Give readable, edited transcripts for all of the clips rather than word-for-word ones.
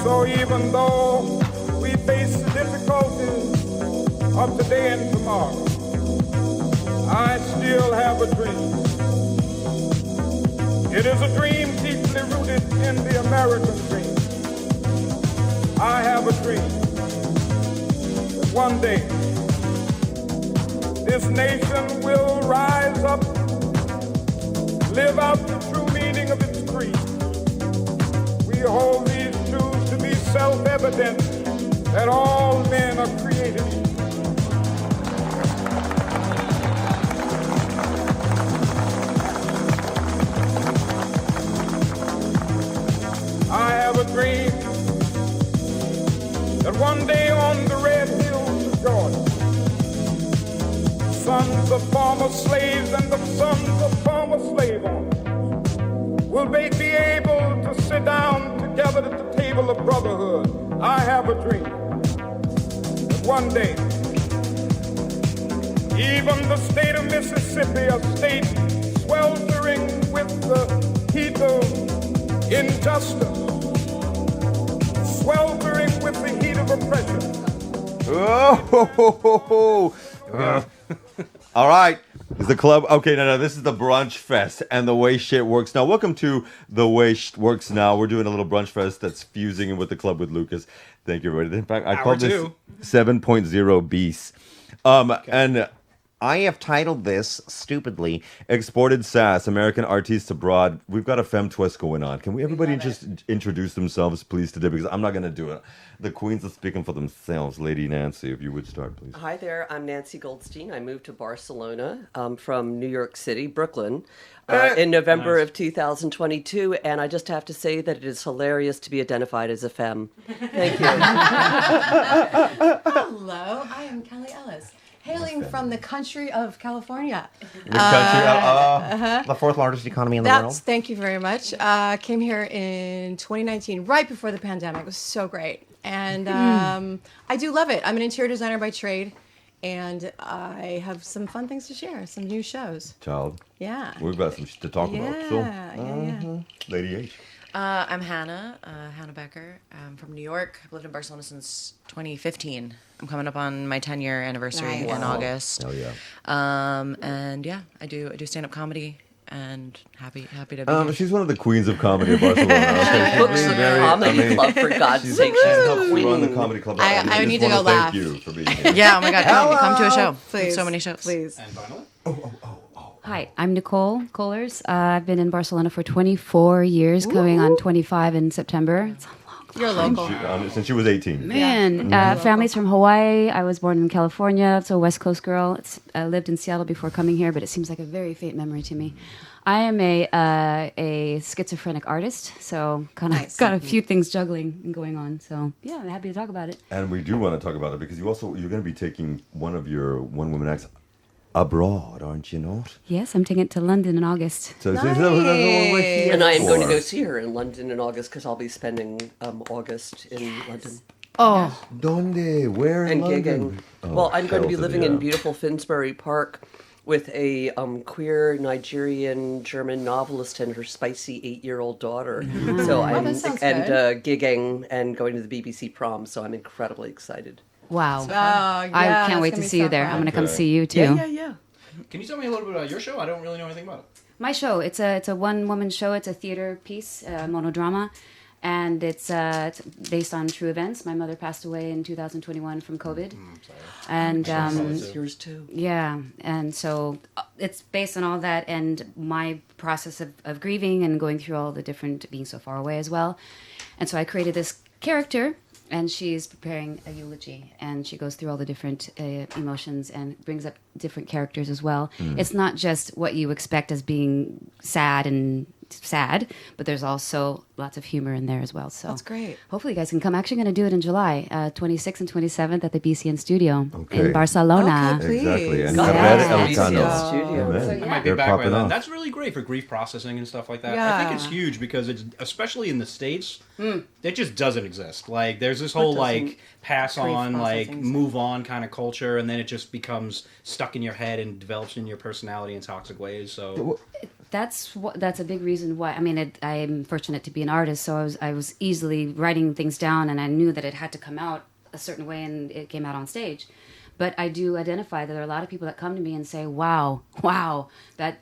So even though we face the difficulties of today and tomorrow, I still have a dream. It is a dream deeply rooted in the American dream. I have a dream that one day this nation will rise up, live out the true meaning of its creed. We hold these truths to be self-evident that all men are created equal. I have a dream that one day on the red hills of Georgia, sons of former slaves and the sons of former slave owners will they be able to sit down together at the table of brotherhood. I have a dream that one day even the state of Mississippi, a state sweltering with the heat of injustice, sweltering with the heat of oppression. All right. Is the club okay? No. This is the brunch fest and the way shit works now. Welcome to the way shit works now. We're doing a little brunch fest that's fusing in with the club with Lucas. Thank you, everybody. In fact, I called this 7.0 Beast. And I have titled this stupidly "Exported Sass: American Artists Abroad." We've got a femme twist going on. Can everybody just introduce themselves, please, today? Because I'm not going to do it. The queens are speaking for themselves. Lady Nancy, if you would start, please. Hi there. I'm Nancy Goldstein. I moved to Barcelona from New York City, Brooklyn, in November of 2022, and I just have to say that it is hilarious to be identified as a femme. Thank you. Hello, I am Kelli Ellis. Hailing from the country of California. The fourth largest economy in the world. Thank you very much. Came here in 2019, right before the pandemic. It was so great. And I do love it. I'm an interior designer by trade, and I have some fun things to share, some new shows. Child. Yeah. We've got some shit to talk about. So, Yeah. Lady H. I'm Hannah Becker. I'm from New York. I've lived in Barcelona since 2015. I'm coming up on my 10-year anniversary in August. Oh yeah. And yeah, I do stand-up comedy, and happy to be here. She's one of the queens of comedy of Barcelona. Books the Comedy Club, for God's sake. She's helped the run the queen. Comedy Club. I need to go laugh. Thank you for being here. Yeah, oh my God, come to a show. Please. So many shows. Please. And finally? Hi, I'm Nicole Kohlers. I've been in Barcelona for 24 years, going on 25 in September. It's a long time. You're local. Since she was 18. Man, family's from Hawaii. I was born in California, so a West Coast girl. I lived in Seattle before coming here, but it seems like a very faint memory to me. I am a schizophrenic artist, so kind of got a few things juggling and going on. So yeah, I'm happy to talk about it. And we do want to talk about it because you're going to be taking one of your one-woman acts abroad, aren't you not? Yes, I'm taking it to London in August. So that's what we're here And I am going to for. go see her in London in August because I'll be spending August in London. Oh, Donde? Where in And London? gigging. Oh, Well, I'm going to be hell to living the in yeah. beautiful Finsbury Park with a queer Nigerian German novelist and her spicy 8-year-old daughter. So I'm that sounds gigging and going to the BBC prom. So I'm incredibly excited. wow. yeah, I can't wait that's to gonna see be you so there. fun. I'm going to come see you too. Yeah. Can you tell me a little bit about your show? I don't really know anything about it. My show, it's a one-woman show. It's a theater piece, monodrama, and it's based on true events. My mother passed away in 2021 from COVID, and It's yours too. yeah, and so it's based on all that and my process of grieving and going through all the different, being so far away as well. And so I created this character, and she's preparing a eulogy, and she goes through all the different emotions and brings up different characters as well. It's not just what you expect as being sad, but there's also lots of humor in there as well. So That's great. hopefully you guys can come. Actually going to do it in July, 26th and 27th at the BCN Studio in Barcelona. Okay, please. Exactly. And God, Cabaret that's El BCN Cano. Studio. Amen. So, I yeah. might be They're back by popping then. off. That's really great for grief processing and stuff like that. I Yeah. think it's huge because it's, especially in the States, it just doesn't exist. Like, there's this whole, like, pass on, like, processing move on kind of culture, and then it just becomes stuck in your head and develops in your personality in toxic ways. So, that's a big reason why. I mean, I'm fortunate to be an artist, so I was easily writing things down, and I knew that it had to come out a certain way, and it came out on stage. But I do identify that there are a lot of people that come to me and say, wow, that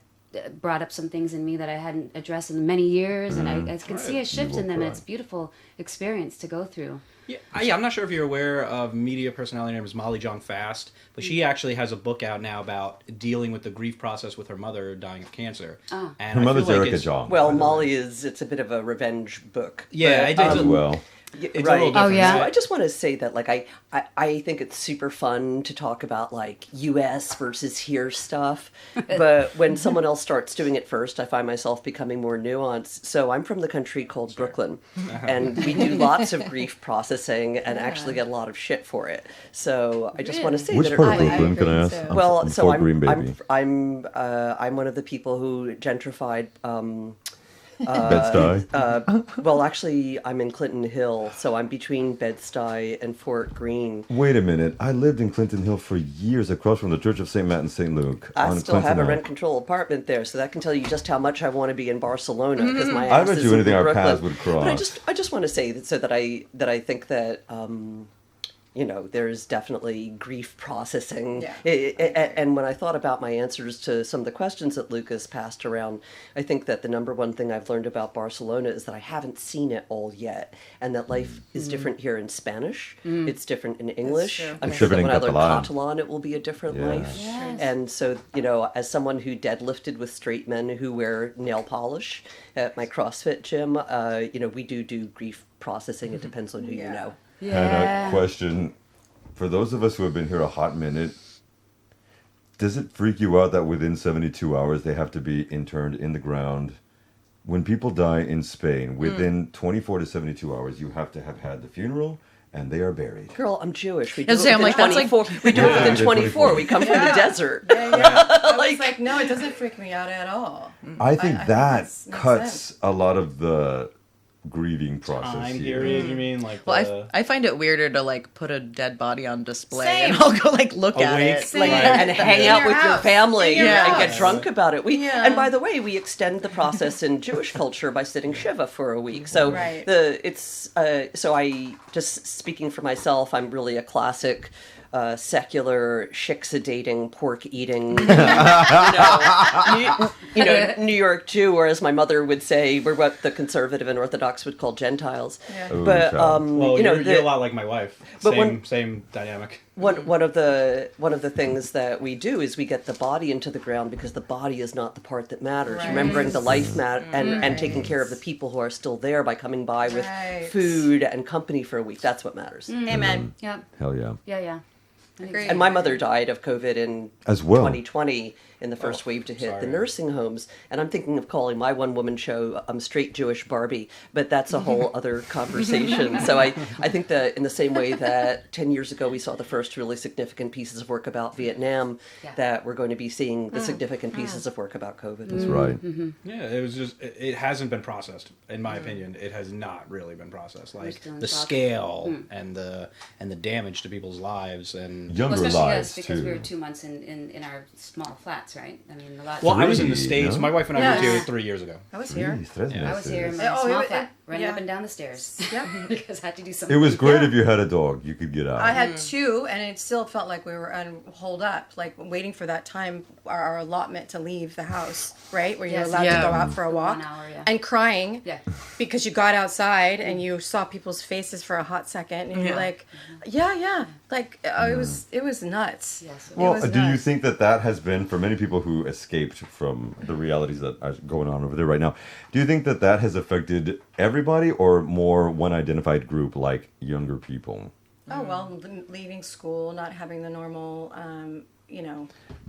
brought up some things in me that I hadn't addressed in many years, and I can see a shift in them. And it's a beautiful experience to go through. Yeah, I'm not sure if you're aware of media personality named Molly Jong Fast, but she actually has a book out now about dealing with the grief process with her mother dying of cancer. Oh. And Her I mother's feel like Erica it's- Jong. Well, Molly it's a bit of a revenge book. Yeah, but, I did as well. It's a right. little different. yeah. So I just want to say that, like, I think it's super fun to talk about, like, U.S. versus here stuff. But when someone else starts doing it first, I find myself becoming more nuanced. So I'm from the country called Brooklyn. And we do lots of grief processing and actually get a lot of shit for it. So I just want to say Which that part it of really... Brooklyn, can I ask? too. Well, I'm so Fort Green baby. I'm one of the people who gentrified... Bed-Stuy. well, actually, I'm in Clinton Hill, so I'm between Bed-Stuy and Fort Greene. Wait a minute. I lived in Clinton Hill for years across from the Church of St. Matt and St. Luke. I on still Clinton have a Hill. rent-control apartment there, so that can tell you just how much I want to be in Barcelona because my I ass bet is you in anything our Brooklyn. paths would cross. But I just want to say that so that I think that you know, there's definitely grief processing. Yeah. And when I thought about my answers to some of the questions that Lucas passed around, I think that the number one thing I've learned about Barcelona is that I haven't seen it all yet, and that life is different here in Spanish. It's different in English. true. I'm It's sure that different when in I learn Catalan. Catalan, it will be a different Yeah. life. Yes. And so, you know, as someone who deadlifted with straight men who wear nail polish at my CrossFit gym, you know, we do grief processing. It depends on who you know. Hannah, question. For those of us who have been here a hot minute, does it freak you out that within 72 hours they have to be interned in the ground? When people die in Spain, within 24 to 72 hours, you have to have had the funeral and they are buried. Girl, I'm Jewish. We do Yes, it I'm within like, that's like- 24. We do it Yeah. within 24. 24. We come from the desert. I was like, no, it doesn't freak me out at all. I think I think that makes cuts sense. a lot of the grieving process Time here. period, you mean? Like Well, I find it weirder to like put a dead body on display Same. and I'll go like look at Awake. it. Same. Like, Right. And hang In out your with your house. family In your and house. get drunk about it. Yeah. And by the way, we extend the process in Jewish culture by sitting Shiva for a week. So Right. so I just speaking for myself, I'm really a classic secular, shik-sedating, pork-eating, New York Jew, or as my mother would say, we're what the conservative and Orthodox would call Gentiles. Yeah. Ooh, But child. well, you know, you're a lot like my wife. but Same dynamic. one of the things that we do is we get the body into the ground because the body is not the part that matters. Right. Remembering the life and Right. taking care of the people who are still there by coming by with Right. food and company for a week. That's what matters. Amen. Yeah, Hell yeah. yeah. Agreed. And my mother died of COVID in As well. 2020 in the first wave to hit sorry. the nursing homes. And I'm thinking of calling my one-woman show Straight Jewish Barbie, but that's a whole other conversation. So I think that in the same way that 10 years ago we saw the first really significant pieces of work about Vietnam, Yeah. that we're going to be seeing the significant pieces of work about COVID. That's right. Yeah, it was just it hasn't been processed, in my opinion. It has not really been processed. Like still in the shock. scale and the damage to people's lives and Younger Well, especially lives, us because too. we were 2 months in our small flats, right? I mean, a lot. well, I was in the Three, States. no? My wife and I moved Yes. here 3 years ago. I was here. Jeez, tres Yeah. I was here in meses. my Oh, small it- flat, running yeah. up and down the stairs. Yeah. Because I had to do something. It was great Yeah. if you had a dog. You could get out. I had two, and it still felt like we were holed up, like waiting for that time, our allotment to leave the house, right? Where you're Yes. allowed Yeah. to go out for a walk. 1 hour, yeah. And crying Yeah. because you got outside and you saw people's faces for a hot second, and you're like, yeah. Like, it was nuts. Yes. Well, was do you nuts. think that has been, for many people who escaped from the realities that are going on over there right now, do you think that has affected everybody or more one identified group like younger people? Oh, well, leaving school, not having the normal,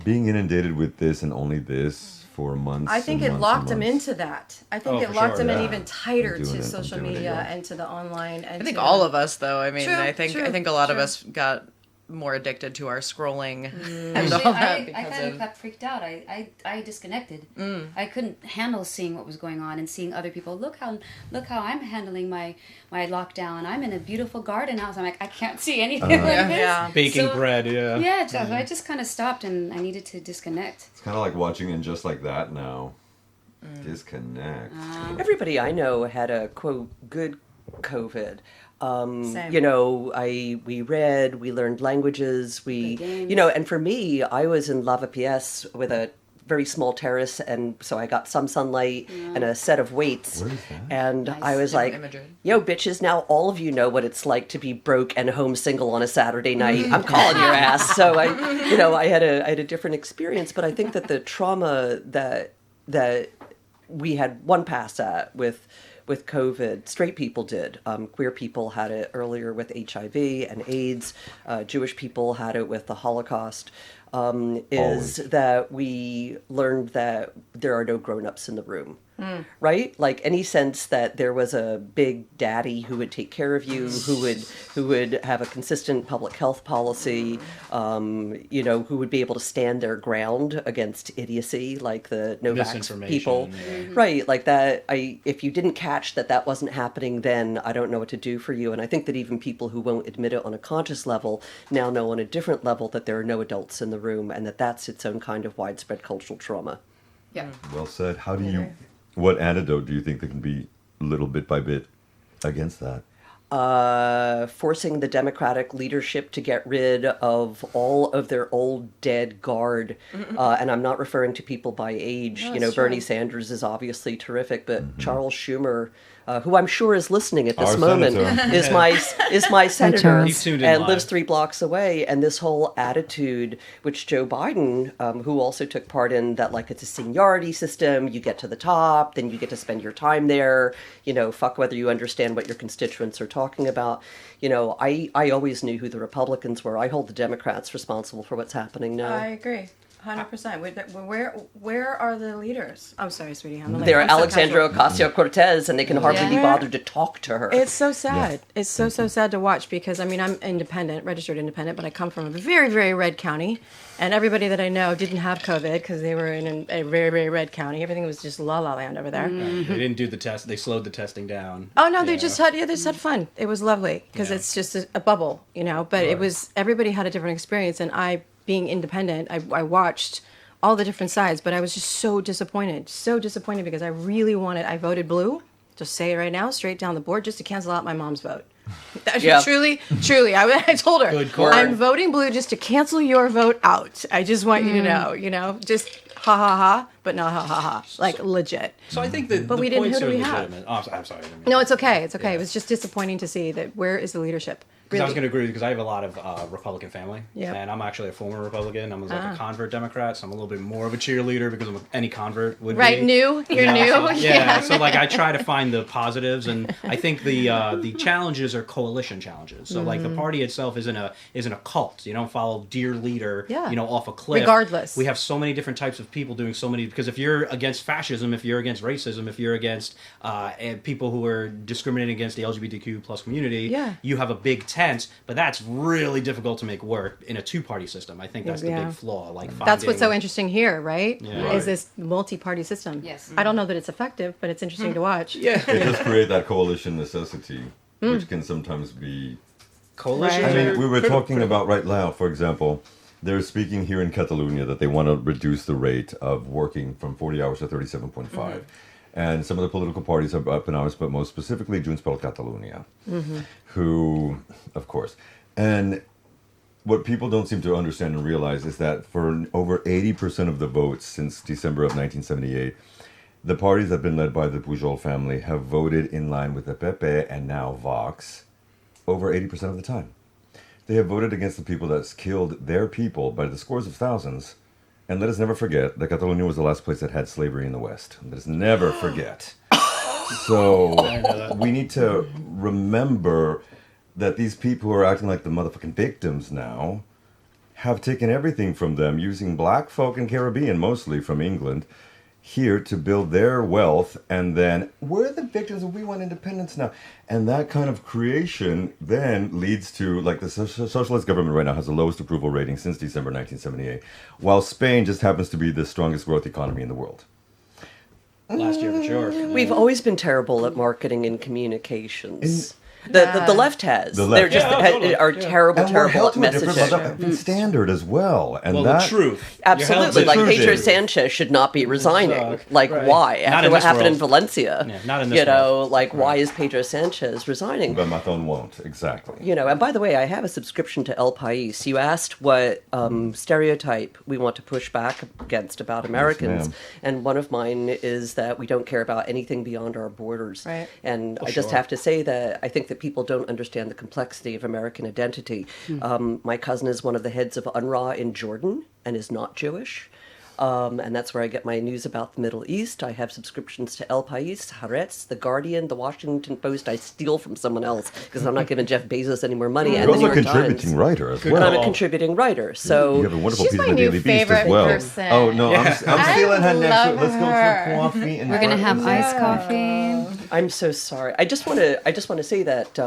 Being inundated with this and only this for months. I think and it months locked and them months. into that. I think Oh, it for locked sure, them in yeah. even tighter I'm doing to it, I'm social doing it, media yeah. and to the online. And I think to all of us though. I mean, True, I think true, a lot of true. us got more addicted to our scrolling and Actually, all that I because kind of of got freaked out. I disconnected. I couldn't handle seeing what was going on and seeing other people. Look how I'm handling my lockdown. I'm in a beautiful garden house. I'm like, I can't see anything like this. Yeah. Baking So- bread, yeah. Yeah, so I just kind of stopped and I needed to disconnect. It's kind of like watching And Just Like That now. Disconnect. Everybody I know had a quote good COVID. Same. You know, we read, we learned languages, games. and for me, I was in Lava PS with a very small terrace, and so I got some sunlight and a set of weights. Where is that? And Nice. I was like, Imagery. yo, bitches, now all of you know what it's like to be broke and home single on a Saturday night. I'm calling your ass. So I had a different experience, but I think that the trauma that we had one pass at with COVID, straight people did. Queer people had it earlier with HIV and AIDS. Jewish people had it with the Holocaust. Always. That we learned that there are no grown-ups in the room, right? Like any sense that there was a big daddy who would take care of you, who would have a consistent public health policy, who would be able to stand their ground against idiocy, like the no-vax people, right? Like that. If you didn't catch that wasn't happening, then I don't know what to do for you. And I think that even people who won't admit it on a conscious level now know on a different level that there are no adults in the room, and that's its own kind of widespread cultural trauma. Yeah. Well said. What antidote do you think that can be little bit by bit against that? Forcing the Democratic leadership to get rid of all of their old dead guard. And I'm not referring to people by age. No, Bernie true. Sanders is obviously terrific, but Charles Schumer, who I'm sure is listening at this Our moment, senator. is my senator Charles. He's tuned in and live. lives 3 blocks away. And this whole attitude, which Joe Biden, who also took part in, that like it's a seniority system, you get to the top, then you get to spend your time there, fuck whether you understand what your constituents are talking about. I always knew who the Republicans were. I hold the Democrats responsible for what's happening now. I agree. 100%. Where are the leaders? I'm sorry, sweetie. They're Alexandra Ocasio-Cortez, and they can hardly be Yeah. bothered to talk to her. It's so sad. It's so sad to watch because I'm independent, registered independent, but I come from a very, very red county, and everybody that I know didn't have COVID because they were in a very, very red county. Everything was just la la land over there. They didn't do the test. They slowed the testing down. Oh no, they just had fun. It was lovely because it's just a bubble, But it was everybody had a different experience, and being independent, I watched all the different sides, but I was just so disappointed because I voted blue, just say it right now, straight down the board, just to cancel out my mom's vote. Yeah. Truly, I told her, Good call. I'm voting blue just to cancel your vote out. I just want you to know, just ha ha ha, but not ha ha ha, like legit. So I think that But the we didn't. points Who do are we have? legitimate. Oh, I'm sorry. I didn't mean No, to- it's okay. It's okay. Yeah. It was just disappointing to see that where is the leadership? Because I was Really. going to agree because I have a lot of Republican family, Yep. and I'm actually a former Republican. I'm like a convert Democrat, so I'm a little bit more of a cheerleader because any convert would Right, be. new. You're new. So, yeah. So like I try to find the positives, and I think the challenges are coalition challenges. So like the party itself isn't a cult. You don't follow dear leader, Yeah. off a cliff. Regardless. we have so many different types of people doing so many. Because if you're against fascism, if you're against racism, if you're against people who are discriminating against the LGBTQ plus community, Yeah. you have a big tent, but that's really difficult to make work in a two-party system. I think that's the Yeah. big flaw. Like That's what's so finding- interesting here, right? Yeah. Is this multi-party system? Yes. I don't know that it's effective, but it's interesting to watch. Yeah, It does create that coalition necessity, which can sometimes be. coalition. Right. I mean, we were talking about right now, for example, they're speaking here in Catalonia that they want to reduce the rate of working from 40 hours to 37.5. And some of the political parties are up in arms, but most specifically Junts per Catalunya, who, of course. And what people don't seem to understand and realize is that for over 80% of the votes since December of 1978, the parties that have been led by the Pujol family have voted in line with the PP and now Vox over 80% of the time. They have voted against the people that's killed their people by the scores of thousands. And let us never forget that Catalonia was the last place that had slavery in the West. Let us never forget. So we need to remember that these people who are acting like the motherfucking victims now have taken everything from them, using black folk and Caribbean, mostly from England, here to build their wealth, and then we're the victims and we want independence now. And that kind of creation then leads to, like, the socialist government right now has the lowest approval rating since December 1978, while Spain just happens to be the strongest growth economy in the world. last year for sure. We've always been terrible at marketing and communications. The left has. The left. They're just Yeah, totally. are Yeah. terrible, And we're terrible held at to a different messaging. motherfucking standard as well. And Well, that, the truth. Absolutely, The like truth Pedro is- Sanchez should not be resigning. Suck. Like, Right. why? Not After in what this happened in world. Valencia, Yeah, not in this you know, world. like why is Pedro Sanchez resigning? But Mathon won't, exactly. You know, and by the way, I have a subscription to El País. You asked what stereotype we want to push back against about Americans, ma'am. and one of mine is that we don't care about anything beyond our borders. Right. And I just sure. have to say that I think that people don't understand the complexity of American identity. My cousin is one of the heads of UNRWA in Jordan and is not Jewish. And that's where I get my news about the Middle East. I have subscriptions to El País, Haaretz, The Guardian, The Washington Post. I steal from someone else because I'm not giving Jeff Bezos any more money. You're And the also New a York contributing Times. writer as And I'm a well. contributing writer. So You have a wonderful She's piece my of the new Daily Beast as favorite well. person. Oh no, I'm stealing her next. love Let's go her. for coffee. And We're gonna have iced coffee. I'm so sorry. I just want to say that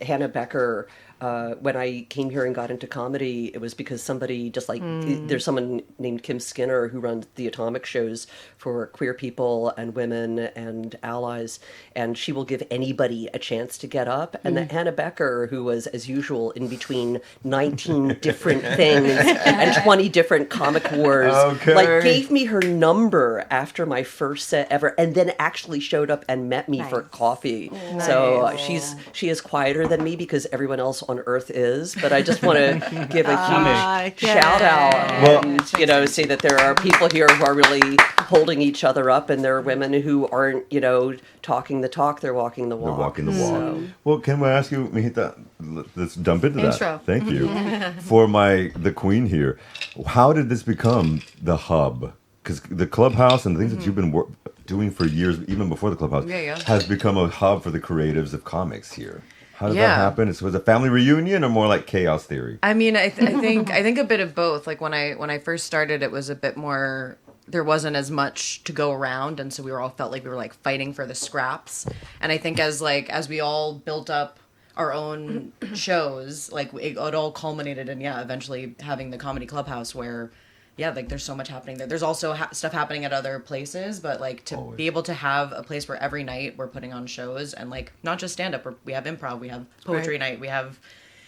Hannah Becker. When I came here and got into comedy, it was because somebody just like there's someone named Kim Skinner who runs the Atomic shows for queer people and women and allies, and she will give anybody a chance to get up. And that Hannah Becker, who was as usual in between 19 different things and 20 different comic wars, Okay. like gave me her number after my first set ever, and then actually showed up and met me for coffee. So she is quieter than me because everyone else on earth is, but I just want to give a huge shout out and you know, say that there are people here who are really holding each other up, and there are women who aren't, you know, talking the talk, they're walking the They're walk. walking the walk. So- Well, can I ask you, Mijita? Let's jump into that. Intro. Thank you for the queen here. How did this become the hub? Because the Clubhouse and the things that you've been doing for years, even before the Clubhouse, has become a hub for the creatives of comics here. How did that happen? Was it a family reunion or more like chaos theory? I mean, I think a bit of both. Like when I first started, it was a bit more. There wasn't as much to go around, and so we all felt like we were like fighting for the scraps. And I think as we all built up our own shows, like it all culminated in eventually having the Comedy Clubhouse where. Yeah, like there's so much happening there. There's also stuff happening at other places, but like to be able to have a place where every night we're putting on shows and like not just stand up, we have improv, we have poetry night, we have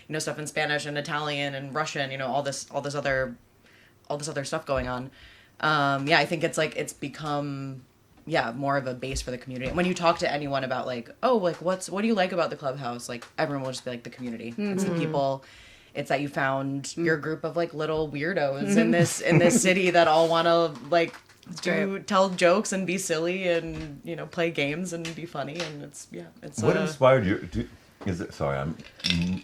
you know stuff in Spanish and Italian and Russian, you know all this other stuff going on. I think it's become more of a base for the community. And when you talk to anyone about like what do you like about the Clubhouse, like everyone will just be like the community. It's the people. It's that you found your group of like little weirdos in this city that all want to like tell jokes and be silly and you know play games and be funny, and it's What inspired you? Is it? Sorry, I'm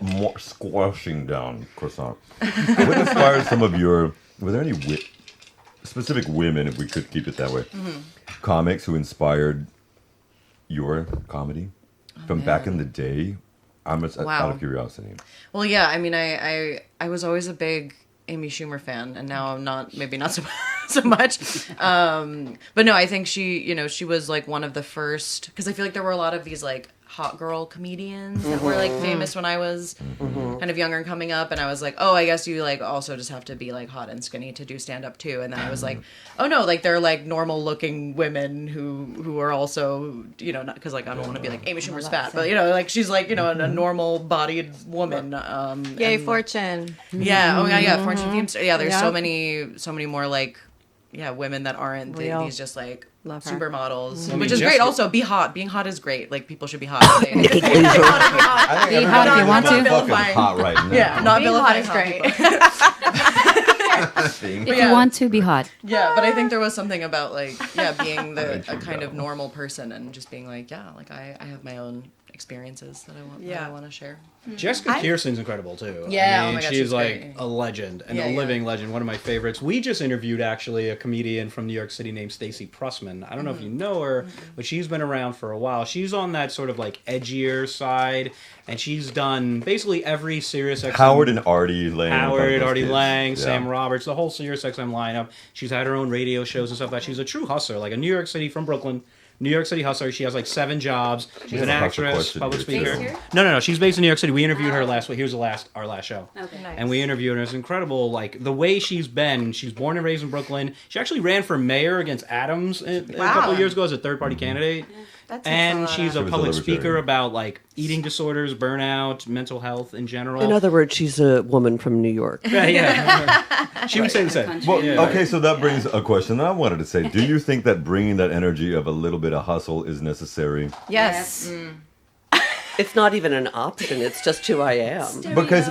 more squashing down croissant. What inspired some of your? Were there any specific women, if we could keep it that way, comics who inspired your comedy from back in the day? I'm just out of curiosity. Well, yeah, I mean, I was always a big Amy Schumer fan, and now I'm not, maybe not so much. But no, I think she was like one of the first, because I feel like there were a lot of these like hot girl comedians that were like famous when I was kind of younger and coming up, and I was like, oh, I guess you like also just have to be like hot and skinny to do stand up too. And then I was like, oh no, like they're like normal looking women who are also, you know, not because like I don't want to be like Amy Schumer's fat, but you know, like she's like, you know, a normal bodied woman. Yay, Fortune. Yeah. Oh yeah. Fortune themes. Yeah. There's so many more like, women that aren't these just like supermodels, which is great. Also, be hot. Being hot is great. Like people should be hot. I think Be hot if you want to. Fucking hot right now. Yeah, not Being hot is great. If you want to, be hot. Yeah, but I think there was something about like being a kind of normal person and just being like I have my own experiences that I want to share. Jessica Kirsten's incredible too. Yeah, I mean, oh my God, she's she's like great. a legend and a living legend. One of my favorites. We just interviewed actually a comedian from New York City named Stacey Pressman. I don't know if you know her, but she's been around for a while. She's on that sort of like edgier side, and she's done basically every Sirius XM. Howard and Artie Lang. Artie Lang, Yeah. Sam Roberts, the whole Sirius XM lineup. She's had her own radio shows and stuff like that. She's a true hustler, like a New York City from Brooklyn. New York City hustler. She has like 7 jobs. She's an has a hustle actress, question public here, speaker. too. No. She's based in New York City. We interviewed her last week. Here's our last show. Okay. Nice. And we interviewed her. It's incredible. Like the way she's been. She's born and raised in Brooklyn. She actually ran for mayor against Adams a couple of years ago as a third-party candidate. That takes a And lot she's out. a was a public libertarian. speaker about like eating disorders, burnout, mental health in general. In other words, she's a woman from New York. Yeah. She would say the same. Country. Well, Yeah. okay, so that brings a question that I wanted to say. Do you think that bringing that energy of a little bit of hustle is necessary? Yes. It's not even an option. It's just who I am.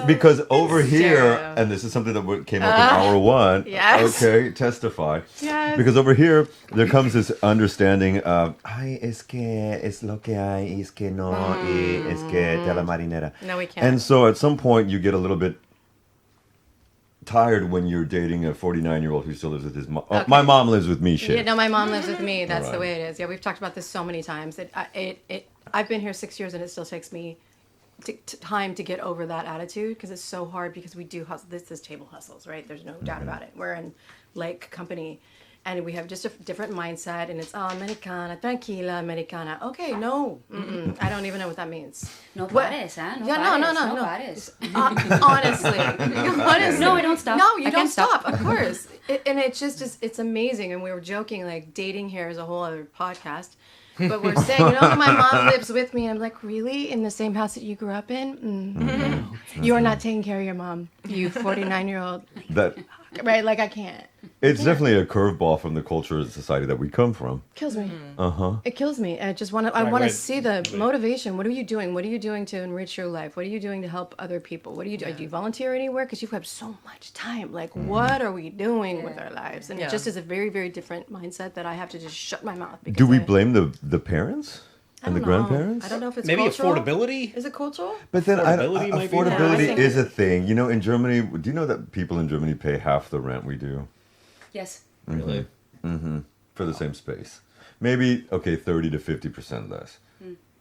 Because over here, Stereo. and this is something that came up in hour one. yes. Okay, testify. Yes. Because over here, there comes this understanding of, ay, es que es lo que hay, es que no, y es que de la marinera. No, we can't. And so at some point, you get a little bit tired when you're dating a 49-year-old who still lives with his mom. Okay. My mom lives with me, shit. Yeah, no, my mom lives with me. That's the Alright. way it is. Yeah, we've talked about this so many times. I've been here 6 years, and it still takes me time to get over that attitude because it's so hard because we do hustle. This is table hustles, right? There's no doubt about it. We're in like company, and we have just a different mindset, and it's Americana, tranquila, Americana. Okay, no, I don't even know what that means. No What- pares, huh? No Yeah, pares, no. pares. Honestly, honestly. No, I don't stop. No, you I don't can't stop. stop. Of course, and it just is. It's amazing. And we were joking, like dating here is a whole other podcast. But we're saying, my mom lives with me, and I'm like, really, in the same house that you grew up in? You are not taking care of your mom, you 49-year-old, That right? Like I can't. it's definitely a curveball from the culture and society that we come from. Kills me. Uh-huh. It kills me. I just want to. I Right, want to right. see the motivation. What are you doing? What are you doing to enrich your life? What are you doing to help other people? What do you do? Do you volunteer anywhere? Because you have so much time. Like, what are we doing with our lives? And it just is a very, very different mindset that I have to just shut my mouth. Because Do we I- blame the parents I and the don't know. grandparents? I don't know if it's Maybe cultural. affordability. Is it cultural? But then Affordability might be- affordability Yeah, I think- is a thing. You know, in Germany, do you know that people in Germany pay half the rent we do Yes. Really? for the same space? Maybe, okay, 30 to 50% less.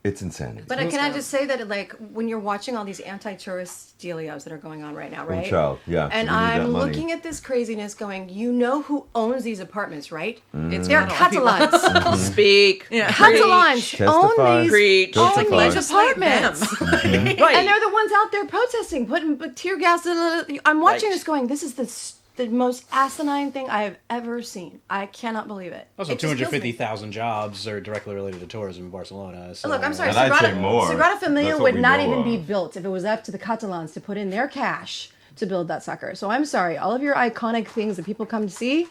It's insanity. But can I just say that, like, when you're watching all these anti-tourist dealios that are going on right now, right? child, yeah, And so we need that I'm money. looking at this craziness going, you know who owns these apartments, right? It's They're Catalan people. Catalans. Speak. Yeah. Catalans Testify. own these, Preach. own Testify. these apartments. Right. And they're the ones out there protesting, putting tear gas. I'm watching Right. this going, this is the most asinine thing I have ever seen. I cannot believe it. Also, It just kills me. 250,000 jobs are directly related to tourism in Barcelona. So. Look, I'm sorry. And I'd say Sagrada, more. Sagrada Familia That's what would we not know even be of. built if it was up to the Catalans to put in their cash to build that sucker. So I'm sorry. All of your iconic things that people come to see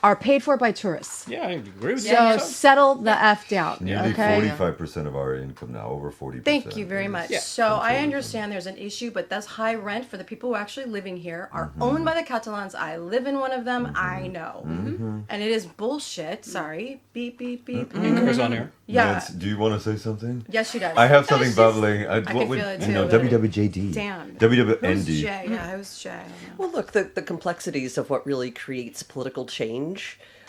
are paid for by tourists. Yeah, I agree with So you. settle the F down. Nearly Okay. 45% of our income now, over 40%. Thank you very much. Yeah. So I understand there's an issue, but that's high rent for the people who are actually living here are owned by the Catalans. I live in one of them. I know. And it is bullshit. Sorry. Beep, beep, beep. You curse on here. Yeah. Nance, do you want to say something? Yes, she does. I have something bubbling. I can feel it too, but- WWJD. Damn. WWND. Who's Jay? Yeah, who's Jay? I don't know. Well, look, the complexities of what really creates political change.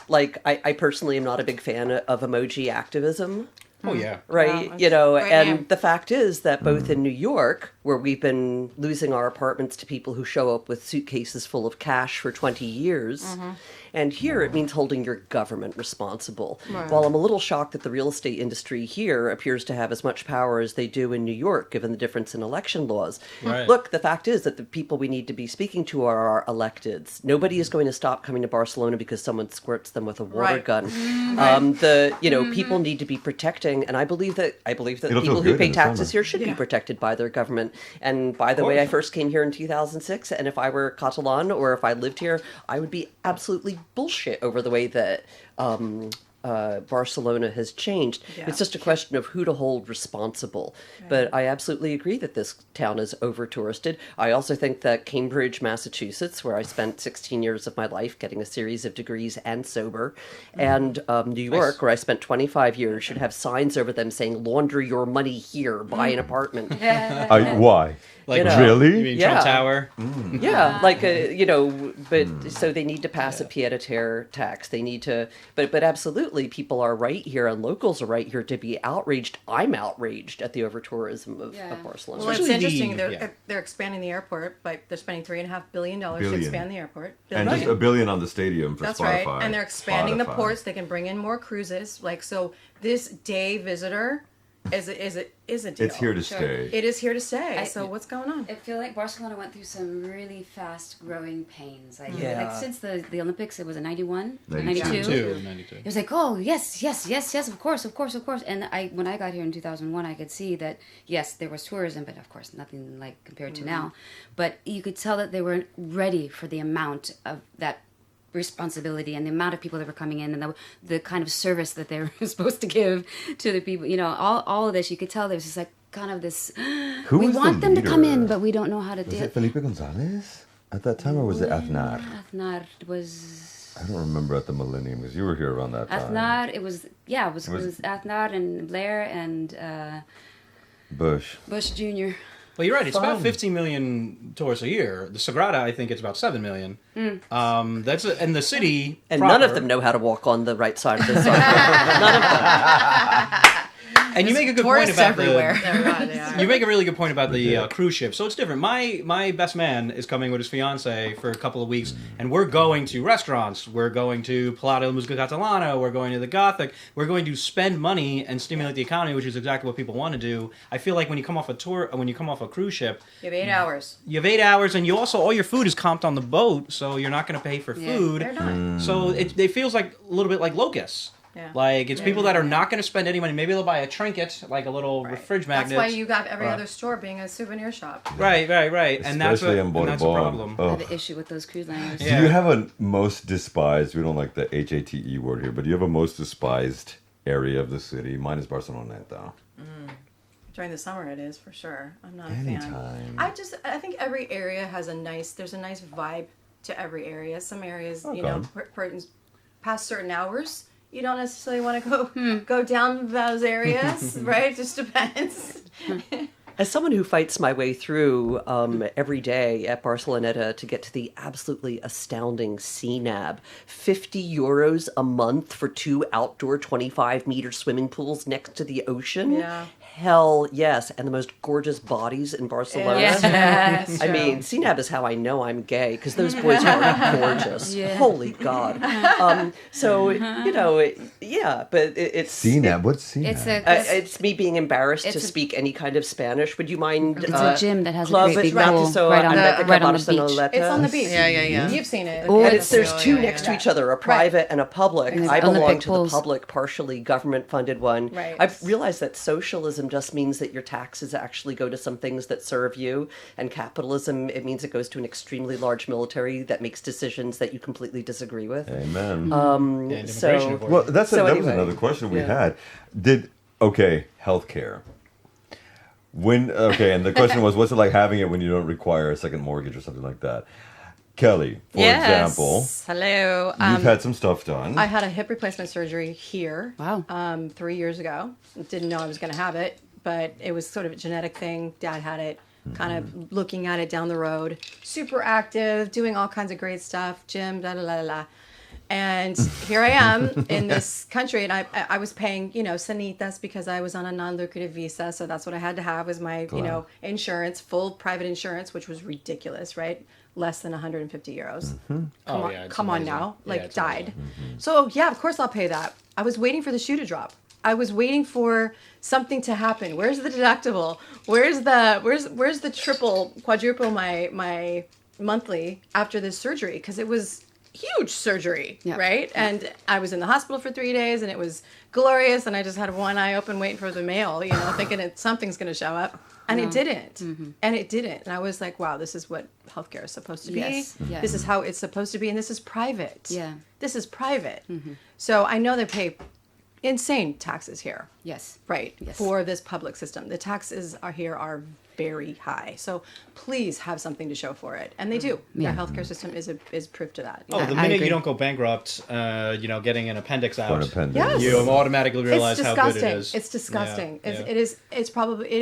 Like, I personally am not a big fan of emoji activism. Oh, yeah. Right, Wow, and right now. the fact is that both in New York, where we've been losing our apartments to people who show up with suitcases full of cash for 20 years, and here it means holding your government responsible. While I'm a little shocked that the real estate industry here appears to have as much power as they do in New York, given the difference in election laws. Right. Look, the fact is that the people we need to be speaking to are our electeds. Nobody is going to stop coming to Barcelona because someone squirts them with a water Right. gun. People need to be protecting, and I believe that It'll feel people good who pay in the taxes summer. here should be protected by their government. And by the way, I first came here in 2006, and if I were Catalan or if I lived here, I would be absolutely bullshit over the way that Barcelona has changed. Yeah. It's just a question of who to hold responsible. But I absolutely agree that this town is over-touristed. I also think that Cambridge, Massachusetts, where I spent 16 years of my life getting a series of degrees and sober, and New York, where I spent 25 years, should have signs over them saying, launder your money here, buy an apartment. Why? Like, Really? You mean Yeah. Trump Tower? Yeah, but so they need to pass a pied-à-terre tax. They need to, but absolutely, people are right here, and locals are right here to be outraged. I'm outraged at the over-tourism of Barcelona. Well, it's Especially interesting. the- They're expanding the airport, but they're spending $3.5 billion to Billion. expand the airport. And just $1 billion on the stadium for That's Spotify. right. And they're expanding the Spotify. ports. They can bring in more cruises. Like, so this day visitor is a deal. It's here to stay. It is here to stay. So what's going on? I feel like Barcelona went through some really fast growing pains. I feel Yeah. like since the Olympics, it was a 91, 92. 92. It was like, oh, yes, of course. And when I got here in 2001, I could see that, yes, there was tourism, but of course nothing like compared to now. But you could tell that they weren't ready for the amount of that responsibility and the amount of people that were coming in and the kind of service that they were supposed to give to the people. You know, all of this, you could tell there was just like kind of this, Who we was want the them to come leader? in, but we don't know how to Was do it Felipe Gonzalez at that time, or was it Aznar? Aznar was... I don't remember at the millennium because you were here around that time. Aznar, it was Aznar and Blair and Bush. Bush Jr. Well, you're right. It's Fun. about 15 million tourists a year. The Sagrada, I think it's about 7 million. And the city And proper, none of them know how to walk on the right side of the sidewalk. None of them. And you make a good point Tourists about everywhere. You make a really good point about the cruise ship. So it's different. My best man is coming with his fiance for a couple of weeks, and we're going to restaurants. We're going to Playa de la Musica Catalana. We're going to the Gothic. We're going to spend money and stimulate the economy, which is exactly what people want to do. I feel like when you come off a cruise ship, You have 8 hours. you have 8 hours, and you also all your food is comped on the boat, so you're not going to pay for food. They're not. So it feels like a little bit like locusts. Yeah. Like it's people that are not going to spend any money. Maybe they'll buy a trinket, like a little fridge magnet. That's why you got every other store being a souvenir shop. Right. And that's Especially in and that's a Borbon. problem. I Oh. have an issue with those cruise liners. Do you have a most despised, we don't like the HATE word here, but do you have a most despised area of the city? Mine is Barceloneta. During the summer, it is for sure. I'm not a Anytime. fan. I think every area has there's a nice vibe to every area. Some areas, you know, past certain hours, you don't necessarily want to go down those areas, right? It just depends. As someone who fights my way through every day at Barceloneta to get to the absolutely astounding CNAB, 50 euros a month for 2 outdoor 25-meter swimming pools next to the ocean? Yeah. Hell yes. And the most gorgeous bodies in Barcelona. Yes. I mean, CNAB is how I know I'm gay, because those boys are gorgeous. Yeah. Holy God. So, you know, it's... CNAB? What's CNAB? It's it's me being embarrassed to it's a- speak any kind of Spanish. Would you mind? It's a gym that has a Club great big Rato pool so right on the beach. Barceloneta. It's on the beach. Yeah. You've seen it. Oh, And it's- there's two yeah, next to yeah. each other, a private and a public. And I there's belong Olympic to pools. the public, partially government-funded one. Right. I've realized that socialism just means that your taxes actually go to some things that serve you, and capitalism, it means it goes to an extremely large military that makes decisions that you completely disagree with. Amen. And immigration So- enforcement. well, that was anyway, another question we yeah. had. Healthcare. And the question was, what's it like having it when you don't require a second mortgage or something like that? Kelly, for example, Hello. you've had some stuff done. I had a hip replacement surgery here. Wow. 3 years ago. Didn't know I was going to have it, but it was sort of a genetic thing. Dad had it. Kind of looking at it down the road. Super active, doing all kinds of great stuff. Gym, da da da da. And here I am in this country, and I was paying, sanitas because I was on a non-lucrative visa, so that's what I had to have was my, insurance, full private insurance, which was ridiculous, right? Less than 150 euros. It's Come on amazing. now, Yeah, like it's died. So yeah, of course I'll pay that. I was waiting for the shoe to drop. I was waiting for something to happen. Where's the deductible? Where's the triple, quadruple my monthly after this surgery? Because it was huge surgery, Yeah. right? And I was in the hospital for 3 days, and it was glorious. And I just had one eye open, waiting for the mail, thinking something's going to show up, and it didn't. And it didn't. And I was like, wow, this is what healthcare is supposed to be. Yes. Yeah. This is how it's supposed to be, and this is private. Yeah. This is private. So I know they pay insane taxes here. Yes. Right. Yes. For this public system. The taxes are very high. So please have something to show for it. And they do. Yeah. Our healthcare system is proof to that. Oh, the I minute agree. you don't go bankrupt, getting an appendix out, Or an appendix. Yes. you automatically realize It's how disgusting. good it is. It's disgusting. Yeah, It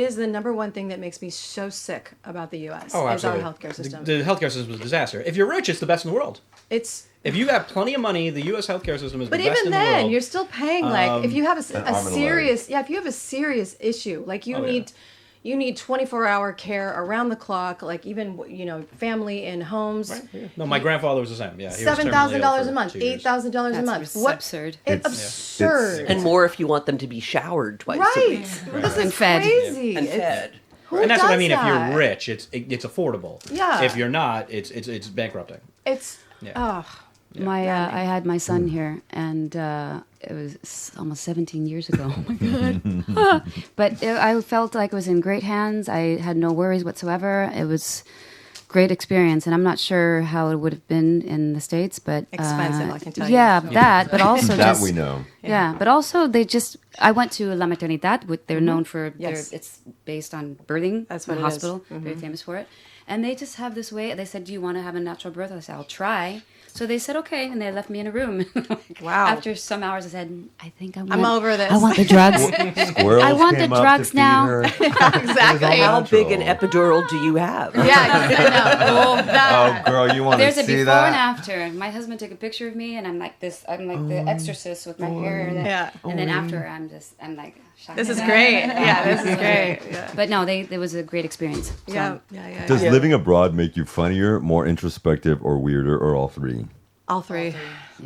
is the number one thing that makes me so sick about the US Oh, is absolutely. our healthcare system. The healthcare system is a disaster. If you're rich, it's the best in the world. It's If you have plenty of money, the U.S. healthcare system is But the best even in the world. then, you're still paying if you have An a arm and a serious if you have a serious issue, like you Oh, yeah. need you need 24-hour care around the clock, like even, family in homes. Right, yeah. No, my grandfather was the same. Yeah, he was terminally $7,000 ill a for month, 2 years. $8,000 a That's month. absurd. It's absurd. And more if you want them to be showered twice a Right. week. This And is fed. crazy. And It's- fed. Who And that's what I does mean. If that? you're rich, it's affordable. Yeah. If you're not, it's bankrupting. It's, Yeah. I had my son here, and it was almost 17 years ago. Oh my god! But I felt like I was in great hands. I had no worries whatsoever. It was great experience, and I'm not sure how it would have been in the States, but Expensive, I can tell you. Yeah, that, but also That just we know. Yeah, but also I went to La Maternidad. They're known for Yes. it's based on birthing. That's what a it is. hospital, very famous for it. And they just have this way. They said, "Do you want to have a natural birth?" I said, "I'll try." So they said, "Okay," and they left me in a room. Wow. After some hours, I said, "I think I'm over this. I want the drugs." Squirrels I want came the up to drugs feed now. her. Exactly. How Natural. big an epidural do you have? Yeah, I know. Oh, girl, you want to There's a see before that? and after. My husband took a picture of me, and I'm like this. I'm like the exorcist with my hair. Yeah. And then after, I'm like, This is great. Yeah, this is great. Yeah. But no, it was a great experience. So, Yeah. Does living abroad make you funnier, more introspective, or weirder, or all three? All three.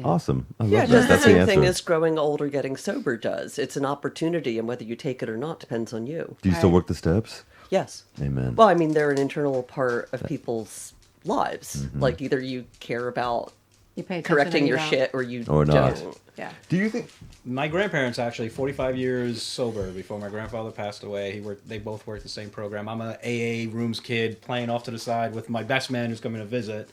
Awesome. I love Yeah, that. just the That's the same thing answer. as growing old or getting sober does. It's an opportunity, and whether you take it or not depends on you. Do you still work the steps? Yes. Amen. Well, I mean, they're an internal part of people's lives. Like either you care about You pay attention correcting or your you don't. shit or you Or not. don't. Yeah. Do you think? My grandparents actually 45 years sober before my grandfather passed away. They both worked the same program. I'm a AA rooms kid playing off to the side with my best man who's coming to visit.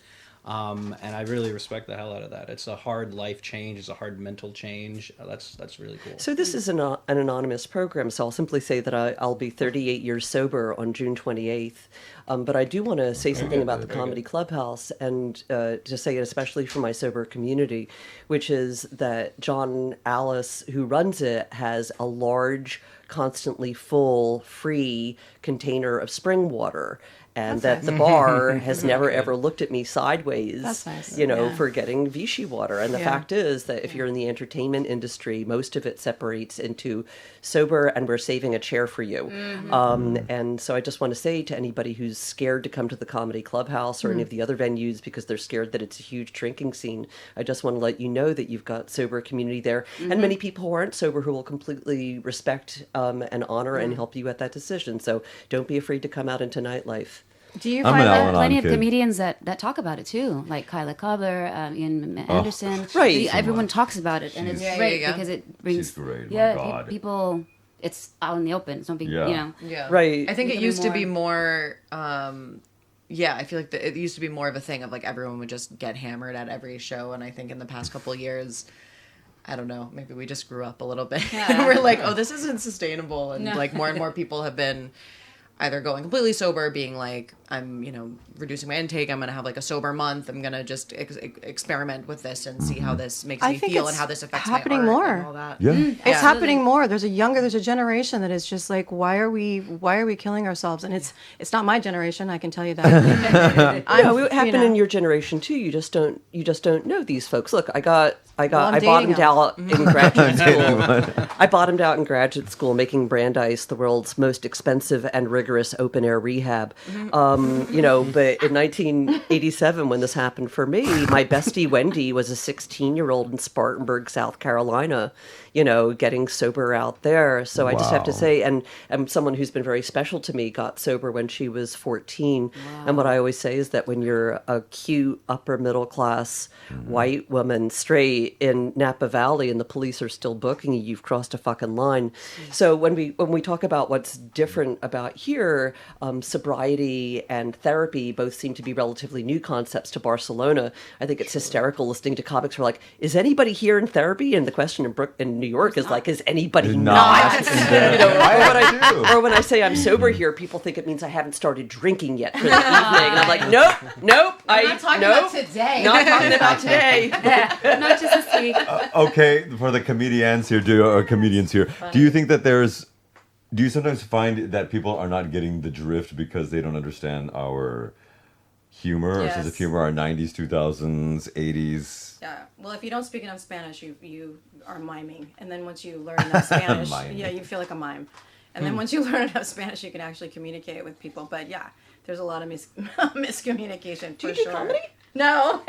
And I really respect the hell out of that. It's a hard life change. It's a hard mental change. That's really cool. So this is an anonymous program, so I'll simply say that I'll be 38 years sober on June 28th. But I do want to say something about the Comedy Clubhouse and to say it especially for my sober community, which is that John Alice, who runs it, has a large, constantly full, free container of spring water. And That's that nice. the bar has never ever looked at me sideways, That's nice. you know, Yeah. for getting Vichy water. And the Yeah. fact is that if you're in the entertainment industry, most of it separates into sober and we're saving a chair for you. And so I just want to say to anybody who's scared to come to the Comedy Clubhouse or any of the other venues because they're scared that it's a huge drinking scene, I just want to let you know that you've got sober community there and many people who aren't sober who will completely respect and honor and help you at that decision. So don't be afraid to come out into nightlife. Do you I'm find an that? Al-Anon plenty of kid. comedians that talk about it too, like Kyla Cobbler, Ian Anderson. Right. Everyone talks about it, and it's Yeah, great yeah. because it brings. She's great, my Yeah, God. people. It's out in the open. It's not big. Yeah. You know. Yeah. Right. I think it Becoming used to be more- more. Yeah, I feel like it used to be more of a thing of like everyone would just get hammered at every show, and I think in the past couple of years, I don't know, maybe we just grew up a little bit. Yeah. We're like, oh, this isn't sustainable, and No. like more and more people have been either going completely sober, being like, I'm, reducing my intake. I'm gonna have like a sober month. I'm gonna just experiment with this and see how this makes I me think feel it's and how this affects happening my art more. and all that. Yeah. It's Yeah. happening more. There's a generation that is just like, why are we killing ourselves? And it's not my generation, I can tell you that. No, it happened in your generation too. You just don't know these folks. Look, I I'm bottomed dating 'em. out in graduate school. I bottomed out in graduate school making Brandeis the world's most expensive and rigorous open air rehab. But in 1987, when this happened for me, my bestie Wendy was a 16-year-old in Spartanburg, South Carolina, getting sober out there. So I just have to Wow. say, and someone who's been very special to me got sober when she was 14. And what I always say is that when you're a cute upper middle class white woman straight in Napa Valley and the police are still booking you, you've crossed a fucking line. So when we talk about what's different about here, sobriety and therapy both seem to be relatively new concepts to Barcelona. I think it's hysterical listening to comics who are like, is anybody here in therapy? And the question in New York is like, is anybody not? Or when I say I'm sober here, people think it means I haven't started drinking yet for the evening. And I'm like, nope. Not talking about today. Not talking about today. Not just this week. Okay, for the comedians here, do you think that do you sometimes find that people are not getting the drift because they don't understand our humor, our sense of Yes. humor, our 90s, 2000s, 80s? Yeah. Well, if you don't speak enough Spanish, you are miming, and then once you learn enough Spanish, Miming. yeah, you feel like a mime. And then once you learn enough Spanish, you can actually communicate with people. But yeah, there's a lot of miscommunication for Do you do sure. comedy? No.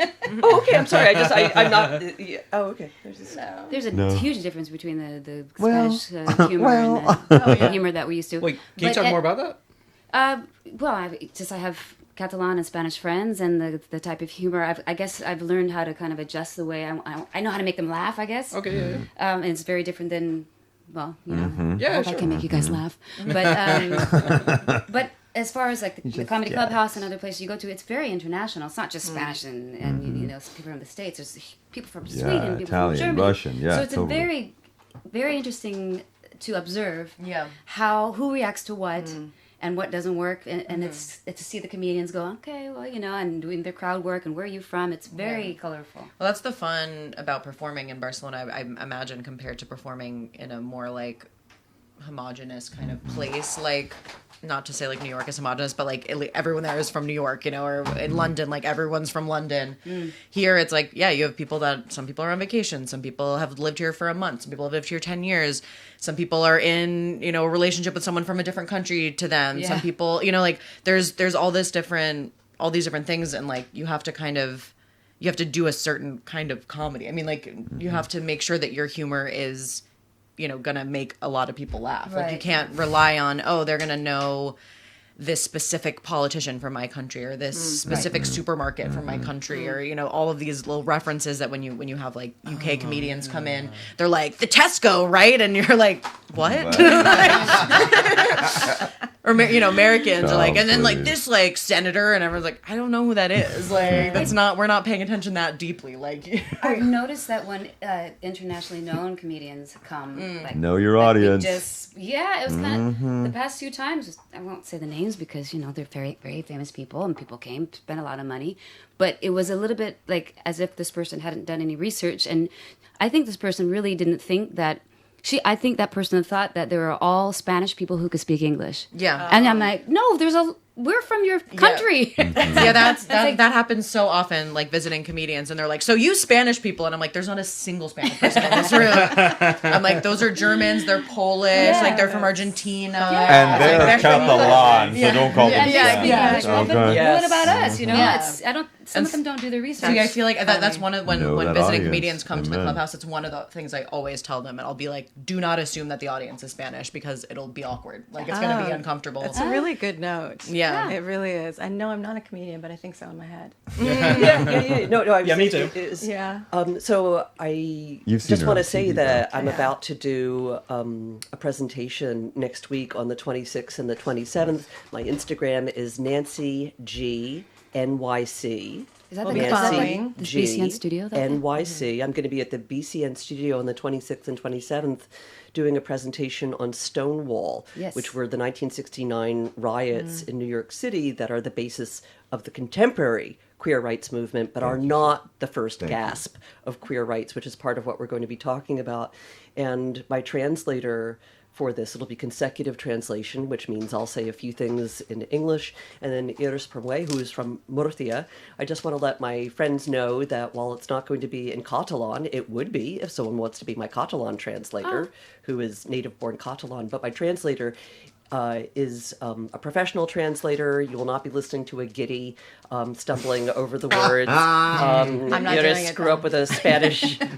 Oh, okay. I'm sorry. I'm not. Oh, okay. There's a huge difference between the Well, Spanish humor and the humor that we used to. Wait, can you talk more about that? Well, I have Catalan and Spanish friends, and the type of humor. I guess I've learned how to kind of adjust the way I know how to make them laugh. I guess. Okay. Yeah. And it's very different than, well, you know. Mm-hmm. Yeah, I hope I sure. can make you guys laugh, but as far as like the Comedy Clubhouse and other places you go to, it's very international. It's not just Spanish and you know, people from the States. There's people from Sweden, people Italian, from Germany. Russian, yeah, So it's totally. a very, very interesting to observe. Yeah. Who reacts to what. And what doesn't work, and it's to see the comedians go, okay, well, you know, and doing their crowd work, and where are you from? It's very colorful. Well, that's the fun about performing in Barcelona, I imagine, compared to performing in a more like homogenous kind of place. Like, not to say like New York is homogenous, but like everyone there is from New York, you know, or in London, like everyone's from London. Here it's like, yeah, you have people some people are on vacation, some people have lived here for a month, some people have lived here 10 years, some people are in, you know, a relationship with someone from a different country to them. Some people, you know, like there's all these different things, and like you have to do a certain kind of comedy. I mean, like you have to make sure that your humor is, you know, gonna make a lot of people laugh. Like you can't rely on, they're gonna know this specific politician from my country, or this specific supermarket from my country, or, you know, all of these little references that when you have like UK comedians come in, they're like, the Tesco, right? And you're like, what? Or, you know, Americans are like, and then like this like senator, and everyone's like, I don't know who that is. Like, we're not paying attention that deeply. Like, I've noticed that when internationally known comedians come, like, Know your like, audience. It was kind of the past few times. I won't say the names because, you know, they're very, very famous people, and people came, spent a lot of money, but it was a little bit like as if this person hadn't done any research, and I think this person really didn't think that. I think that person thought that there were all Spanish people who could speak English. Yeah. And I'm like, no, we're from your country. Yeah, that happens so often, like visiting comedians, and they're like, so you Spanish people, and I'm like, there's not a single Spanish person in this room. I'm like, those are Germans, they're Polish, like they're from Argentina. And they're Catalan, so don't call them Spanish. What about us? You know, Yeah. some of them don't do their research. See, I feel like that's one of when Know that visiting audience. comedians come to the Amen. clubhouse, it's one of the things I always tell them, and I'll be like, do not assume that the audience is Spanish, because it'll be awkward. Like, it's gonna be uncomfortable. It's a really good note. Yeah. It really is. I know I'm not a comedian, but I think so in my head. Yeah. No, I was Yeah, me thinking too. it is- Yeah. So You've seen just her want to on say TV, that though. I'm about to do a presentation next week on the 26th and the 27th. My Instagram is Nancy G NYC. Is that the Nancy following? G BCN Studio, that thing? NYC. I'm going to be at the BCN Studio on the 26th and 27th doing a presentation on Stonewall, Yes. which were the 1969 riots in New York City that are the basis of the contemporary queer rights movement, but are not the first gasp of queer rights, which is part of what we're going to be talking about. And my translator for this, it'll be consecutive translation, which means I'll say a few things in English, and then Iris Permuy, who is from Murcia. I just want to let my friends know that while it's not going to be in Catalan, it would be if someone wants to be my Catalan translator, who is native-born Catalan. But my translator is a professional translator. You will not be listening to a giddy stumbling over the words. I'm not you know, doing it screw then. up with a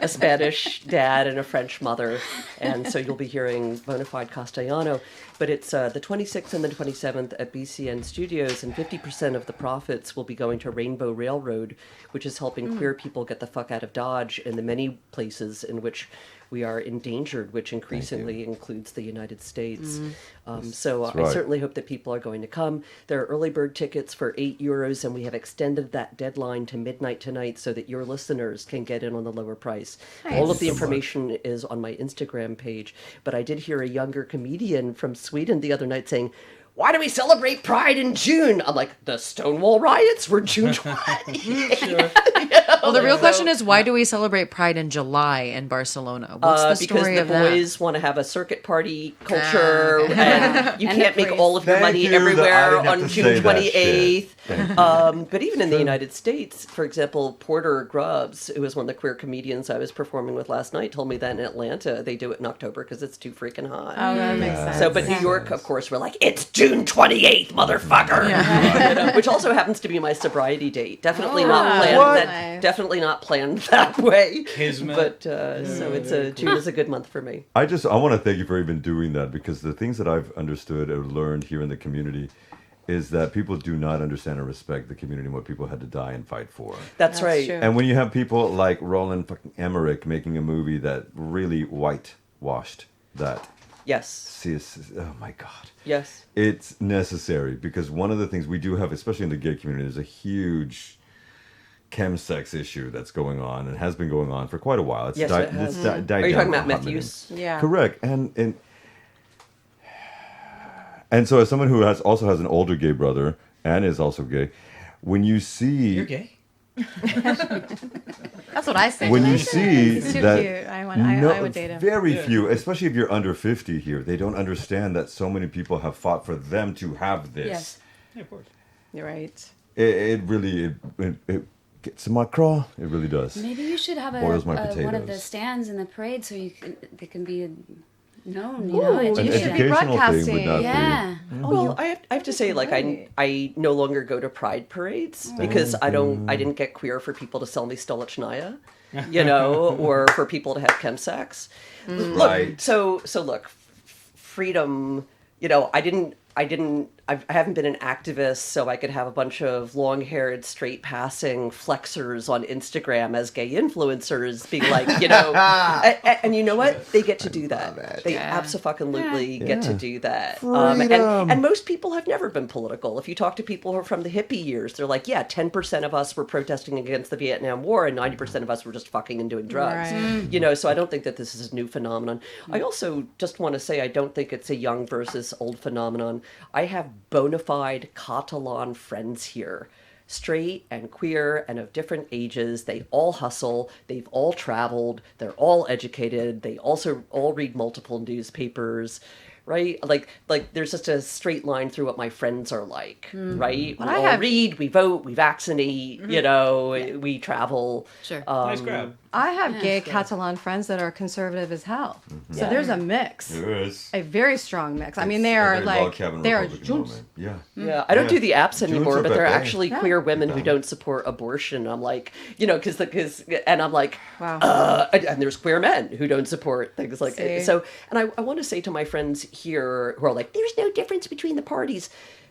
Spanish dad and a French mother, and so you'll be hearing bona fide Castellano. But it's the 26th and the 27th at BCN Studios, and 50% of the profits will be going to Rainbow Railroad, which is helping queer people get the fuck out of Dodge in the many places in which we are endangered, which increasingly includes the United States. So I right. certainly hope that people are going to come. There are early bird tickets for €8, and we have extended that deadline to midnight tonight so that your listeners can get in on the lower price. All of the information is on my Instagram page, but I did hear a younger comedian from Sweden the other night saying, why do we celebrate Pride in June? I'm like, the Stonewall riots were June 20. Well, the real question is, why do we celebrate Pride in July in Barcelona? What's the story of because the that? boys want to have a circuit party culture, and you And can't the make praise. all of your Thank money you that I everywhere didn't have on to say June that shit. 28th. But even in the United States, for example, Porter Grubbs, who was one of the queer comedians I was performing with last night, told me that in Atlanta they do it in October because it's too freaking hot. Oh, that makes sense. So, but New York, of course, we're like, it's June 28th, motherfucker. You know, which also happens to be my sobriety date. Definitely not planned. What? Definitely not planned that way. Kismet. But so June is a good month for me. I want to thank you for even doing that, because the things that I've understood or learned here in the community is that people do not understand or respect the community and what people had to die and fight for. That's right. true. And when you have people like Roland fucking Emmerich making a movie that really whitewashed that, Yes. oh my God. Yes. It's necessary, because one of the things we do have, especially in the gay community, there's a huge chemsex issue that's going on and has been going on for quite a while. It's Yes, it has. died Are you down talking for about a hot meth minute. use? Yeah. Correct. And so as someone who also has an older gay brother and is also gay, when you see You're gay? That's what I say. when you see He's too that cute. I would date him. very few, especially if you're under 50 here, they don't understand that so many people have fought for them to have this. Yes. Yeah, of course. You're right. It really gets in my craw. It really does. Maybe you should have Boils my one of the potatoes. stands in the parade so they can be known. You Ooh, know, An you should be education. educational thing would broadcasting. not Yeah. Well, I have to say, like, I no longer go to pride parades because I didn't get queer for people to sell me Stolichnaya, you know, or for people to have chemsex. Right. Look, so look, freedom, you know, I haven't been an activist so I could have a bunch of long-haired, straight-passing flexers on Instagram as gay influencers being like, you know, and you know what? They get to do that. They abso-fucking-lutely get to do that. And most people have never been political. If you talk to people who are from the hippie years, they're like, yeah, 10% of us were protesting against the Vietnam War and 90% of us were just fucking and doing drugs. Right. You know, so I don't think that this is a new phenomenon. I also just want to say I don't think it's a young versus old phenomenon. I have bona fide Catalan friends here, straight and queer and of different ages. They all hustle. They've all traveled. They're all educated. They also all read multiple newspapers. Right? Like there's just a straight line through what my friends are like, right? But we I all have- read, we vote, we vaccinate, you know, we travel. Sure. Nice grab. I have gay Catalan friends that are conservative as hell. So there's a mix. There is. A very strong mix. I mean, they It's a are very like, log-cabin they are Republican junts. moment. Yeah. Yeah, I don't Yeah. do the apps Jules anymore, are but there are back, eh? actually queer women who don't support abortion. I'm like, you know, and I'm like, Wow. and there's queer men who don't support things like See? so. And I want to say to my friends here who are like, there's no difference between the parties,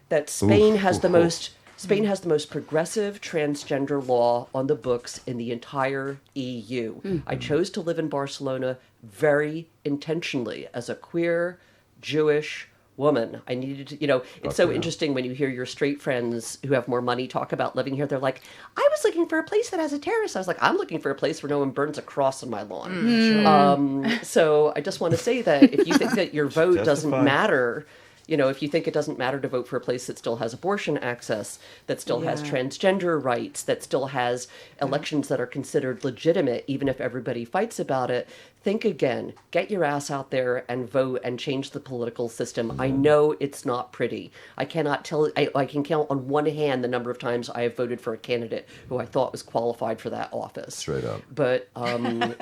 that Spain has the most progressive transgender law on the books in the entire EU. I chose to live in Barcelona very intentionally as a queer Jewish woman. I needed to, you know, it's so interesting when you hear your straight friends who have more money talk about living here. They're like, I was looking for a place that has a terrace. I was like, I'm looking for a place where no one burns a cross on my lawn. So I just want to say that if you think that your vote doesn't Justify. matter, you know, if you think it doesn't matter to vote for a place that still has abortion access, that still has transgender rights, that still has elections that are considered legitimate, even if everybody fights about it, think again. Get your ass out there and vote and change the political system. I know it's not pretty. I cannot tell. I can count on one hand the number of times I have voted for a candidate who I thought was qualified for that office. Straight up. But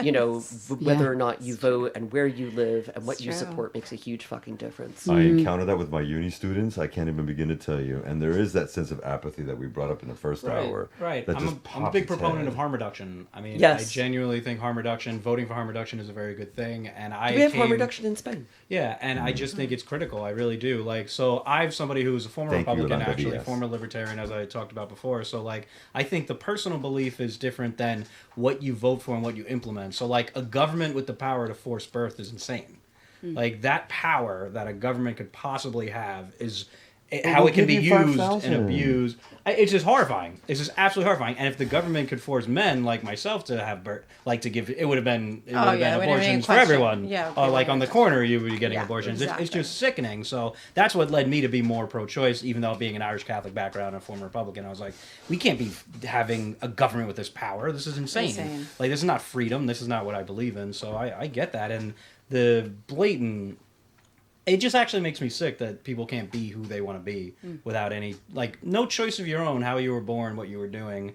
you know, whether or not you vote and where you live and what you true. support makes a huge fucking difference. I encounter that with my uni students. I can't even begin to tell you. And there is that sense of apathy that we brought up in the first hour. Right. That I'm just a pops big its proponent head. of harm reduction. I mean, Yes. I genuinely think harm reduction, voting for harm reduction is a very good thing. And We have harm reduction in Spain. Yeah, and I just think it's critical. I really do. Like, so I'm somebody who's a former Thank you, Republican, Yolanda actually, Diaz. former Libertarian, as I talked about before. So, like, I think the personal belief is different than what you vote for and what you implement. So, like, a government with the power to force birth is insane. Like, that power that a government could possibly have is how it can be give you used 5,000. and abused. It's just horrifying. It's just absolutely horrifying. And if the government could force men like myself to have to give, it would have been abortions for everyone. Yeah, like on the corner, you would be getting Yeah, abortions. exactly. It's just sickening. So that's what led me to be more pro-choice, even though being an Irish Catholic background and a former Republican, I was like, we can't be having a government with this power. This is insane. Like, this is not freedom. This is not what I believe in. So I get that. And the blatant... It just actually makes me sick that people can't be who they want to be without any, like, no choice of your own, how you were born, what you were doing.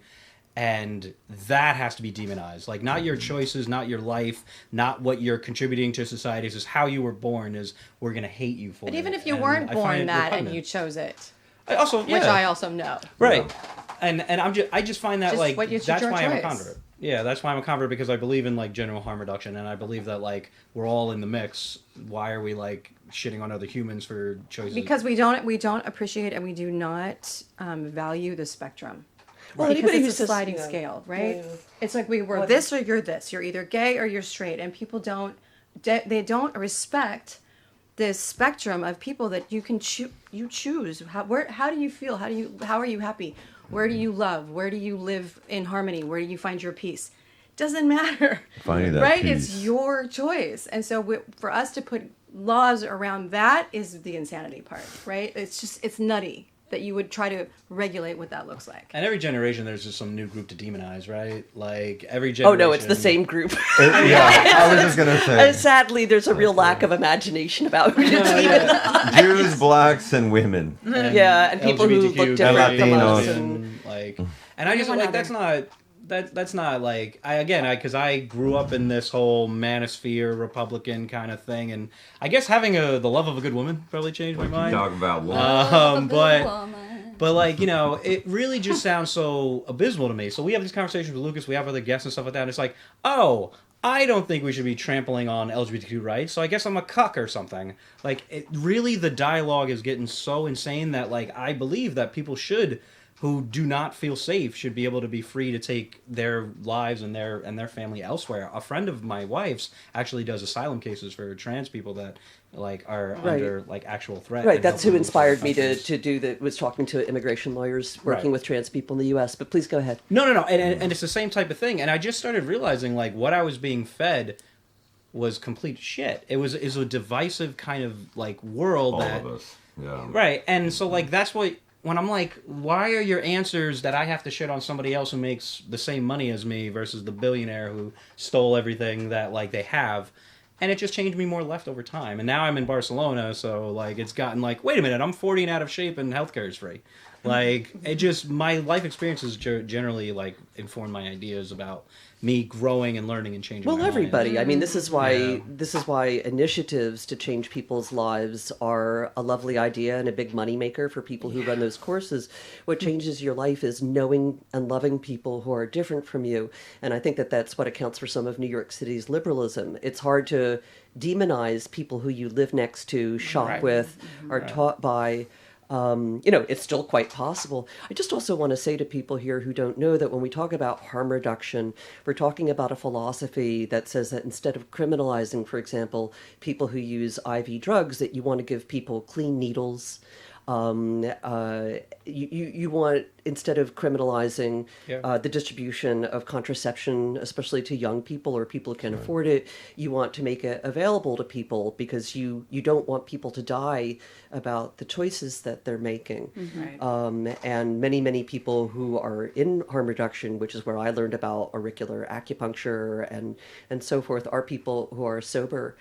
And that has to be demonized. Like, not your choices, not your life, not what you're contributing to society. It's just how you were born is we're going to hate you for it. But even if you And weren't I find born it that repugnant. and you chose it, which I also know. Right. And I just find that, Just like, what it's that's your why I'm a choice. convert. Yeah, that's why I'm a convert, because I believe in, like, general harm reduction, and I believe that, like, we're all in the mix. Why are we, like, shitting on other humans for choices? Because we don't appreciate and we do not value the spectrum. Well, Because anybody who it's a says, sliding yeah. scale, right? Yeah. It's like we're this or you're this. You're either gay or you're straight, and people they don't respect this spectrum of people that you can choose. How do you feel? How are you happy? Where do you love? Where do you live in harmony? Where do you find your peace? Doesn't matter, Finding that right? peace. It's your choice, and so for us to put laws around that is the insanity part, right? It's nutty that you would try to regulate what that looks like. And every generation, there's just some new group to demonize, right? Like, every generation... Oh no, it's the same group. Yeah, I was just gonna say. Sadly, there's a real lack of imagination about who to demonize. Jews, blacks, and women. Yeah, and people who look LGBTQ, different from us. Latinos. And Like, and I just one like other. that's not like because I grew up in this whole manosphere Republican kind of thing, and I guess having the love of a good woman probably changed my mind. Talk about women. But like, you know, it really just sounds so abysmal to me. So we have these conversations with Lucas, we have other guests and stuff like that, and it's like, oh, I don't think we should be trampling on LGBTQ rights, so I guess I'm a cuck or something. Like, it really, the dialogue is getting so insane that, like, I believe that people who do not feel safe should be able to be free to take their lives and their family elsewhere. A friend of my wife's actually does asylum cases for trans people that like are under like actual threat. right, and that's help who them move to other inspired me countries. to do that. Was talking to immigration lawyers working Right. with trans people in the U.S. But please go ahead. No, and it's the same type of thing. And I just started realizing like what I was being fed was complete shit. Is a divisive kind of like world All that of us. Yeah. right. And so like that's what when I'm like, why are your answers that I have to shit on somebody else who makes the same money as me versus the billionaire who stole everything that like they have? And it just changed me more left over time. And now I'm in Barcelona, so like it's gotten like, wait a minute, I'm 40 and out of shape and healthcare is free. Like it just my life experiences generally like inform my ideas about me growing and learning and changing. Well, my mind. everybody. I mean, this is why Yeah. initiatives to change people's lives are a lovely idea and a big moneymaker for people who run those courses. What changes your life is knowing and loving people who are different from you. And I think that that's what accounts for some of New York City's liberalism. It's hard to demonize people who you live next to, shop Right. with, are taught by. It's still quite possible. I just also want to say to people here who don't know that when we talk about harm reduction, we're talking about a philosophy that says that instead of criminalizing, for example, people who use IV drugs, that you want to give people clean needles. You want, instead of criminalizing the distribution of contraception, especially to young people or people who can afford it, you want to make it available to people because you don't want people to die about the choices that they're making. And many people who are in harm reduction, which is where I learned about auricular acupuncture and so forth, are people who are sober.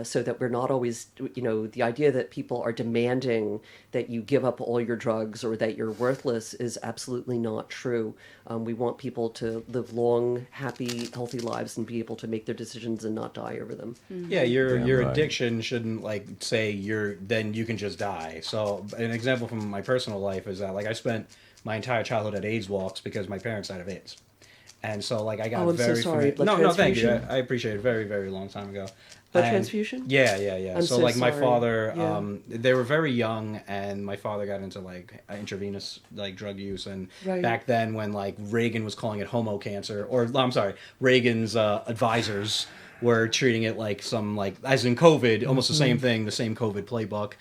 So that we're not always, the idea that people are demanding that you give up all your drugs or that you're worthless is absolutely not true. We want people to live long, happy, healthy lives and be able to make their decisions and not die over them. Yeah, your right. addiction shouldn't like say then you can just die. So an example from my personal life is that like I spent my entire childhood at AIDS walks because my parents died of AIDS. And so like I got Oh, I'm so very sorry. familiar. Blood No, thank you. transfusion? I appreciate it very, very long time ago. Blood And- transfusion? Yeah. I'm So so like my sorry. father, Yeah. they were very young, and my father got into like intravenous like drug use, and Right. back then when like Reagan was calling it homo cancer, or I'm sorry, Reagan's advisors were treating it like some like as in COVID, almost the same thing, the same COVID playbook.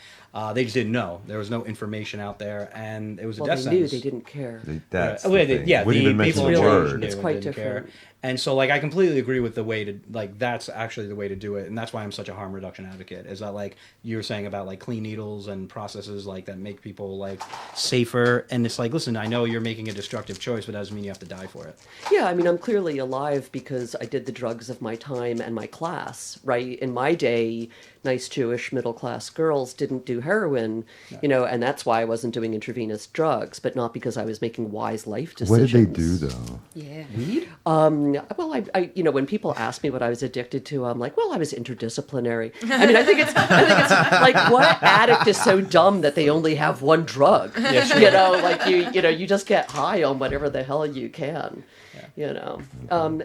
They just didn't know. There was no information out there, and it was a Well, death they knew, sentence. they didn't care. That's Oh, the wait, thing. yeah, Wouldn't the even mention people the in charge word. knew It's and quite didn't care. different. And so, like, I completely agree with the way to, like, that's actually the way to do it, and that's why I'm such a harm reduction advocate. Is that, like, you were saying about, like, clean needles and processes like that make people, like, safer, and it's like, listen, I know you're making a destructive choice, but that doesn't mean you have to die for it. Yeah, I mean, I'm clearly alive because I did the drugs of my time and my class, right? In my day, nice Jewish middle-class girls didn't do heroin, you know, and that's why I wasn't doing intravenous drugs, but not because I was making wise life What decisions. did they do though? Yeah. Well, I, you know, when people ask me what I was addicted to, I'm like, well, I was interdisciplinary. I mean, I think it's like, what addict is so dumb that they only have one drug? You know, like you just get high on whatever the hell you can. You know,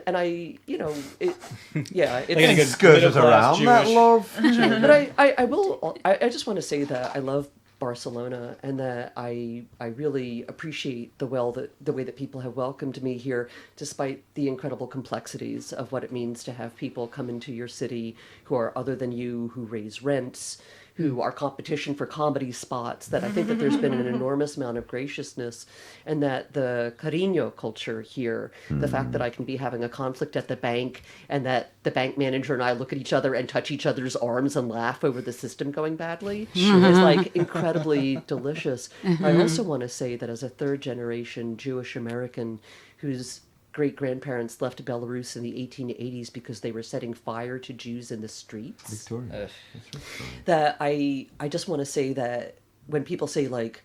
and I, you know, it's Skirted around that love. but I just want to say that I love Barcelona and that I really appreciate the way that people have welcomed me here, despite the incredible complexities of what it means to have people come into your city who are other than you, who raise rents, who are competition for comedy spots, that I think that there's been an enormous amount of graciousness, and that the cariño culture here, the fact that I can be having a conflict at the bank and that the bank manager and I look at each other and touch each other's arms and laugh over the system going badly is like incredibly delicious. I also want to say that as a third generation Jewish American whose great-grandparents left Belarus in the 1880s because they were setting fire to Jews in the streets. Victoria. That I just want to say that when people say, like,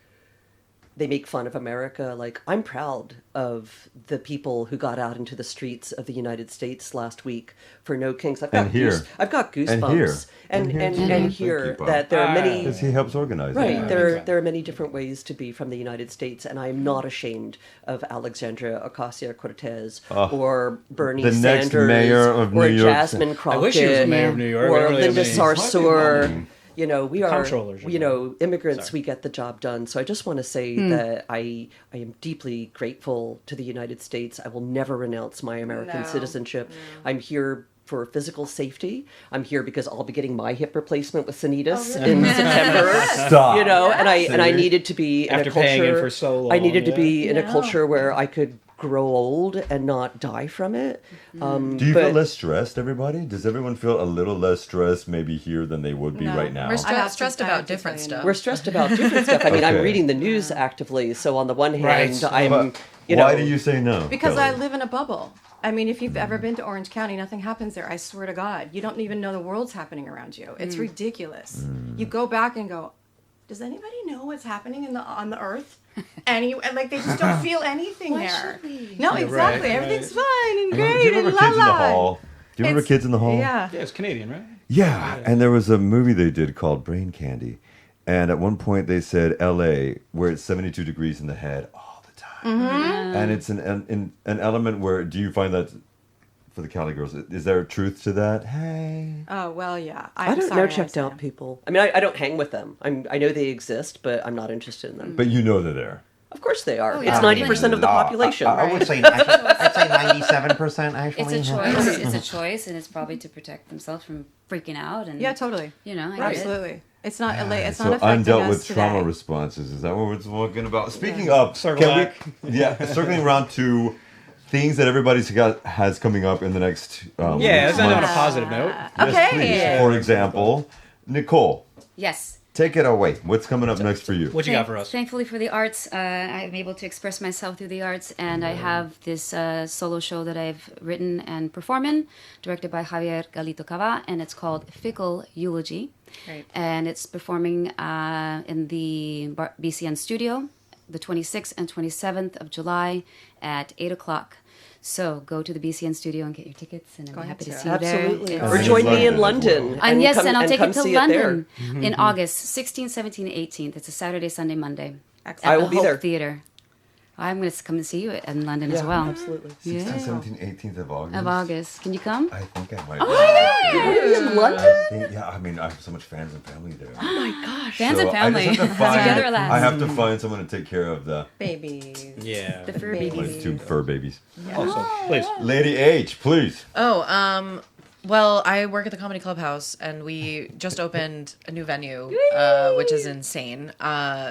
they make fun of America, like, I'm proud of the people who got out into the streets of the United States last week for No Kings. I've got goosebumps. And here that there are many. Because he helps organize. Right, it. there are many different ways to be from the United States, and I'm not ashamed of Alexandria Ocasio-Cortez or Bernie the next Sanders mayor of New or York. Jasmine Crockett I wish he was the mayor of New York. We or don't really have Linda any- Sarsour. You know, we are, Comptrollers, you know, immigrants, we get the job done. So I just want to say that I am deeply grateful to the United States. I will never renounce my American citizenship. I'm here for physical safety. I'm here because I'll be getting my hip replacement with Sanitas in September. Stop. You know, and I needed to be in After a culture. paying in for so long, I needed to yeah. be in a culture where I could grow old and not die from it. Do you feel less stressed, everybody? Does everyone feel a little less stressed maybe here than they would be right now? We're I have to- stressed I have about to different tell you. stuff. We're stressed about different stuff. I mean, I'm Okay. reading the news actively. So on the one hand, Right. I'm, you know, Why do you say no? Because Kelly? I live in a bubble. I mean, if you've ever been to Orange County, nothing happens there. I swear to God. You don't even know the world's happening around you. It's ridiculous. You go back and go, does anybody know what's happening on the earth? Like they just don't feel anything Why there. should we? No, Yeah, exactly. right, Everything's right. fine and Do great you remember and Kids in the la Hall? Do you remember Kids in the Hall? Yeah. Yeah, it's Canadian, right? Yeah, and there was a movie they did called Brain Candy. And at one point they said LA, where it's 72 degrees in the head all the time. And it's an element where, do you find that, for the Cali girls, is there a truth to that? Hey. Oh, well, yeah. I don't know checked out people. I mean, I don't hang with them. I know they exist, but I'm not interested in them. But you know they're there. Of course they are. yeah. It's 90% of the population. I would say I'd say 97% actually. It's a choice. It's a choice, and it's probably to protect themselves from freaking out. And Yeah, totally. You know, I get it. Absolutely. It's not it's So not affecting undealt us with trauma today. responses. Is that what we're talking about? Speaking of, Circle back. circling around to things that everybody's has coming up in the next Yeah, let's end on a months. positive note. Yes, Okay. please. For example, Nicole, Yes. take it away. What's coming up next for you? What you got for us? Thankfully for the arts, I'm able to express myself through the arts, and I have this solo show that I've written and performed in, directed by Javier Galito Cava, and it's called Fickle Eulogy. Right. And it's performing in the BCN Studio, the 26th and 27th of July at 8 o'clock. So go to the BCN Studio and get your tickets, and I'll be happy to see you there. Absolutely. It's- Or join me in London London. And yes, come, and I'll take come it to see London there. in August, 16th, 17th, 18th. It's a Saturday, Sunday, Monday. Excellent. I At will the be Hope there. Theater. I'm going to come and see you in London as Yeah, well. absolutely. 16th, 17th, 18th of August. Of August. Can you come? I think I might. In London? Yeah, I mean, I have so much fans and family there. Oh my gosh. Fans So and family. I just have to find, Together at last. I have to find someone to take care of the Babies. Yeah. The fur Baby. babies. my two fur babies. Also, please. Lady H, please. Oh, Well, I work at the Comedy Clubhouse, and we just opened a new venue, which is insane.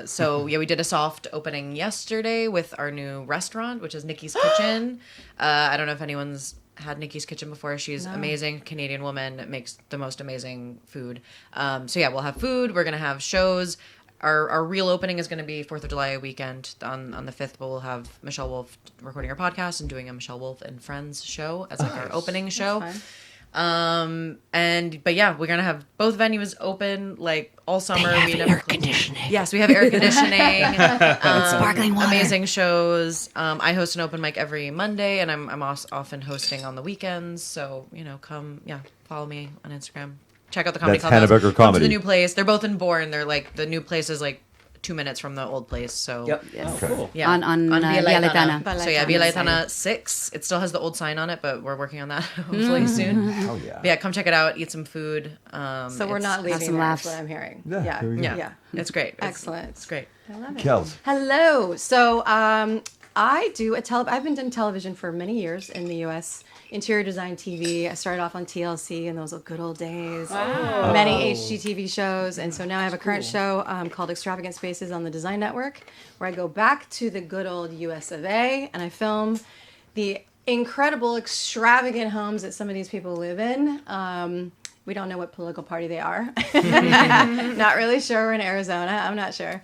So yeah, we did a soft opening yesterday with our new restaurant, which is Nikki's Kitchen. I don't know if anyone's had Nikki's Kitchen before. She's amazing, Canadian woman, makes the most amazing food. So yeah, we'll have food. We're gonna have shows. Our real opening is going to be 4th of July weekend on the 5th, but we'll have Michelle Wolf recording our podcast and doing a Michelle Wolf and Friends show as like our opening show. But yeah, we're going to have both venues open like all summer. They have air conditioning. Yes, we have air conditioning. Sparkling water. Amazing shows. I host an open mic every Monday, and I'm often hosting on the weekends. So, come, follow me on Instagram. Check out the Comedy Clubhouse. Hannah Becker Come Comedy. to the new place. They're both in Bourne. They're like, the new place is like 2 minutes from the old place. So Yep. Oh, cool. yeah, On Via Letana. So yeah, Via Letana 6. It still has the old sign on it, but we're working on that hopefully soon. Oh yeah. But yeah, come check it out. Eat some food. So we're not have leaving. some That's laughs. what I'm hearing. Yeah, here we go. Yeah, it's great. Excellent. It's great. I love it. Kels. Hello. So I do I've been doing television for many years in the U.S. Interior design TV. I started off on TLC in those good old days. Wow. Many HGTV shows. And so now I have a current show called Extravagant Spaces on the Design Network, where I go back to the good old US of A and I film the incredible, extravagant homes that some of these people live in. We don't know what political party they are. Not really sure. We're in Arizona. I'm not sure.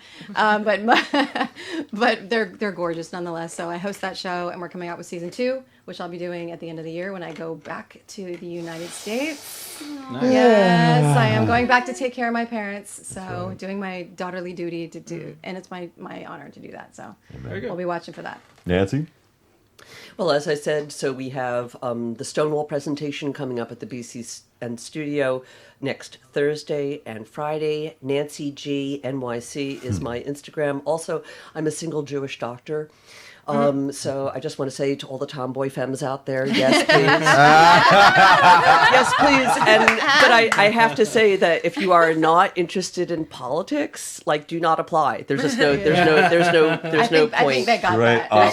But they're gorgeous nonetheless. So I host that show, and we're coming out with season 2, which I'll be doing at the end of the year when I go back to the United States. Nice. Yes, I am going back to take care of my parents. So doing my daughterly duty to do, and it's my honor to do that. So Very good. we'll be watching for that. Nancy. Well, as I said, so we have the Stonewall presentation coming up at the BCN Studio next Thursday and Friday. Nancy G NYC is my Instagram. Also, I'm a single Jewish doctor. So I just want to say to all the tomboy femmes out there, yes, please. Yes, please. But I have to say that if you are not interested in politics, like, do not apply. There's just no point. I think they got Right. that.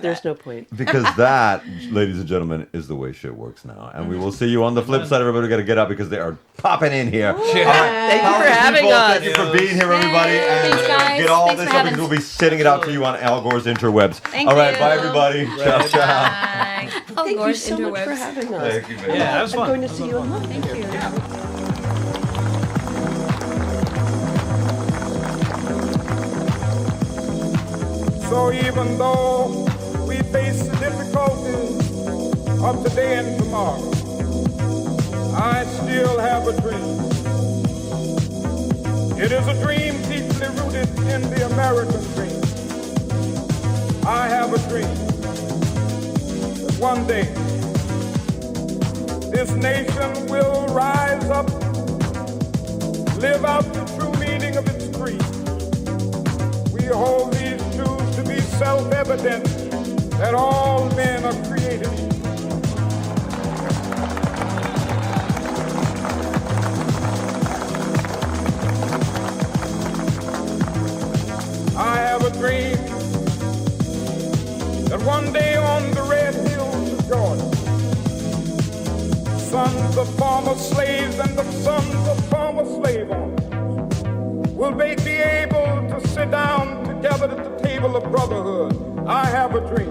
There's no point. Because that, ladies and gentlemen, is the way shit works now. And we will see you on the flip side. Everybody got to get up because they are popping in here. Thank you for having us. Thank you for being here, everybody. And Thanks, guys. get all Thanks this for up having because we'll be sending it out to you on Al Gore's interwebs. All right, bye, everybody. Ciao, ciao. Bye. Thank you so much for having us. Thank you, man. Yeah, that was fun. I'm going to see you online. Thank you. So even though we face the difficulties of today and tomorrow, I still have a dream. It is a dream deeply rooted in the American dream. I have a dream that one day this nation will rise up, live out the true meaning of its creed. We hold these truths to be self-evident that all men are created equal. I have a dream that one day on the red hills of Georgia, sons of former slaves and the sons of former slave owners will be able to sit down together at the table of brotherhood. I have a dream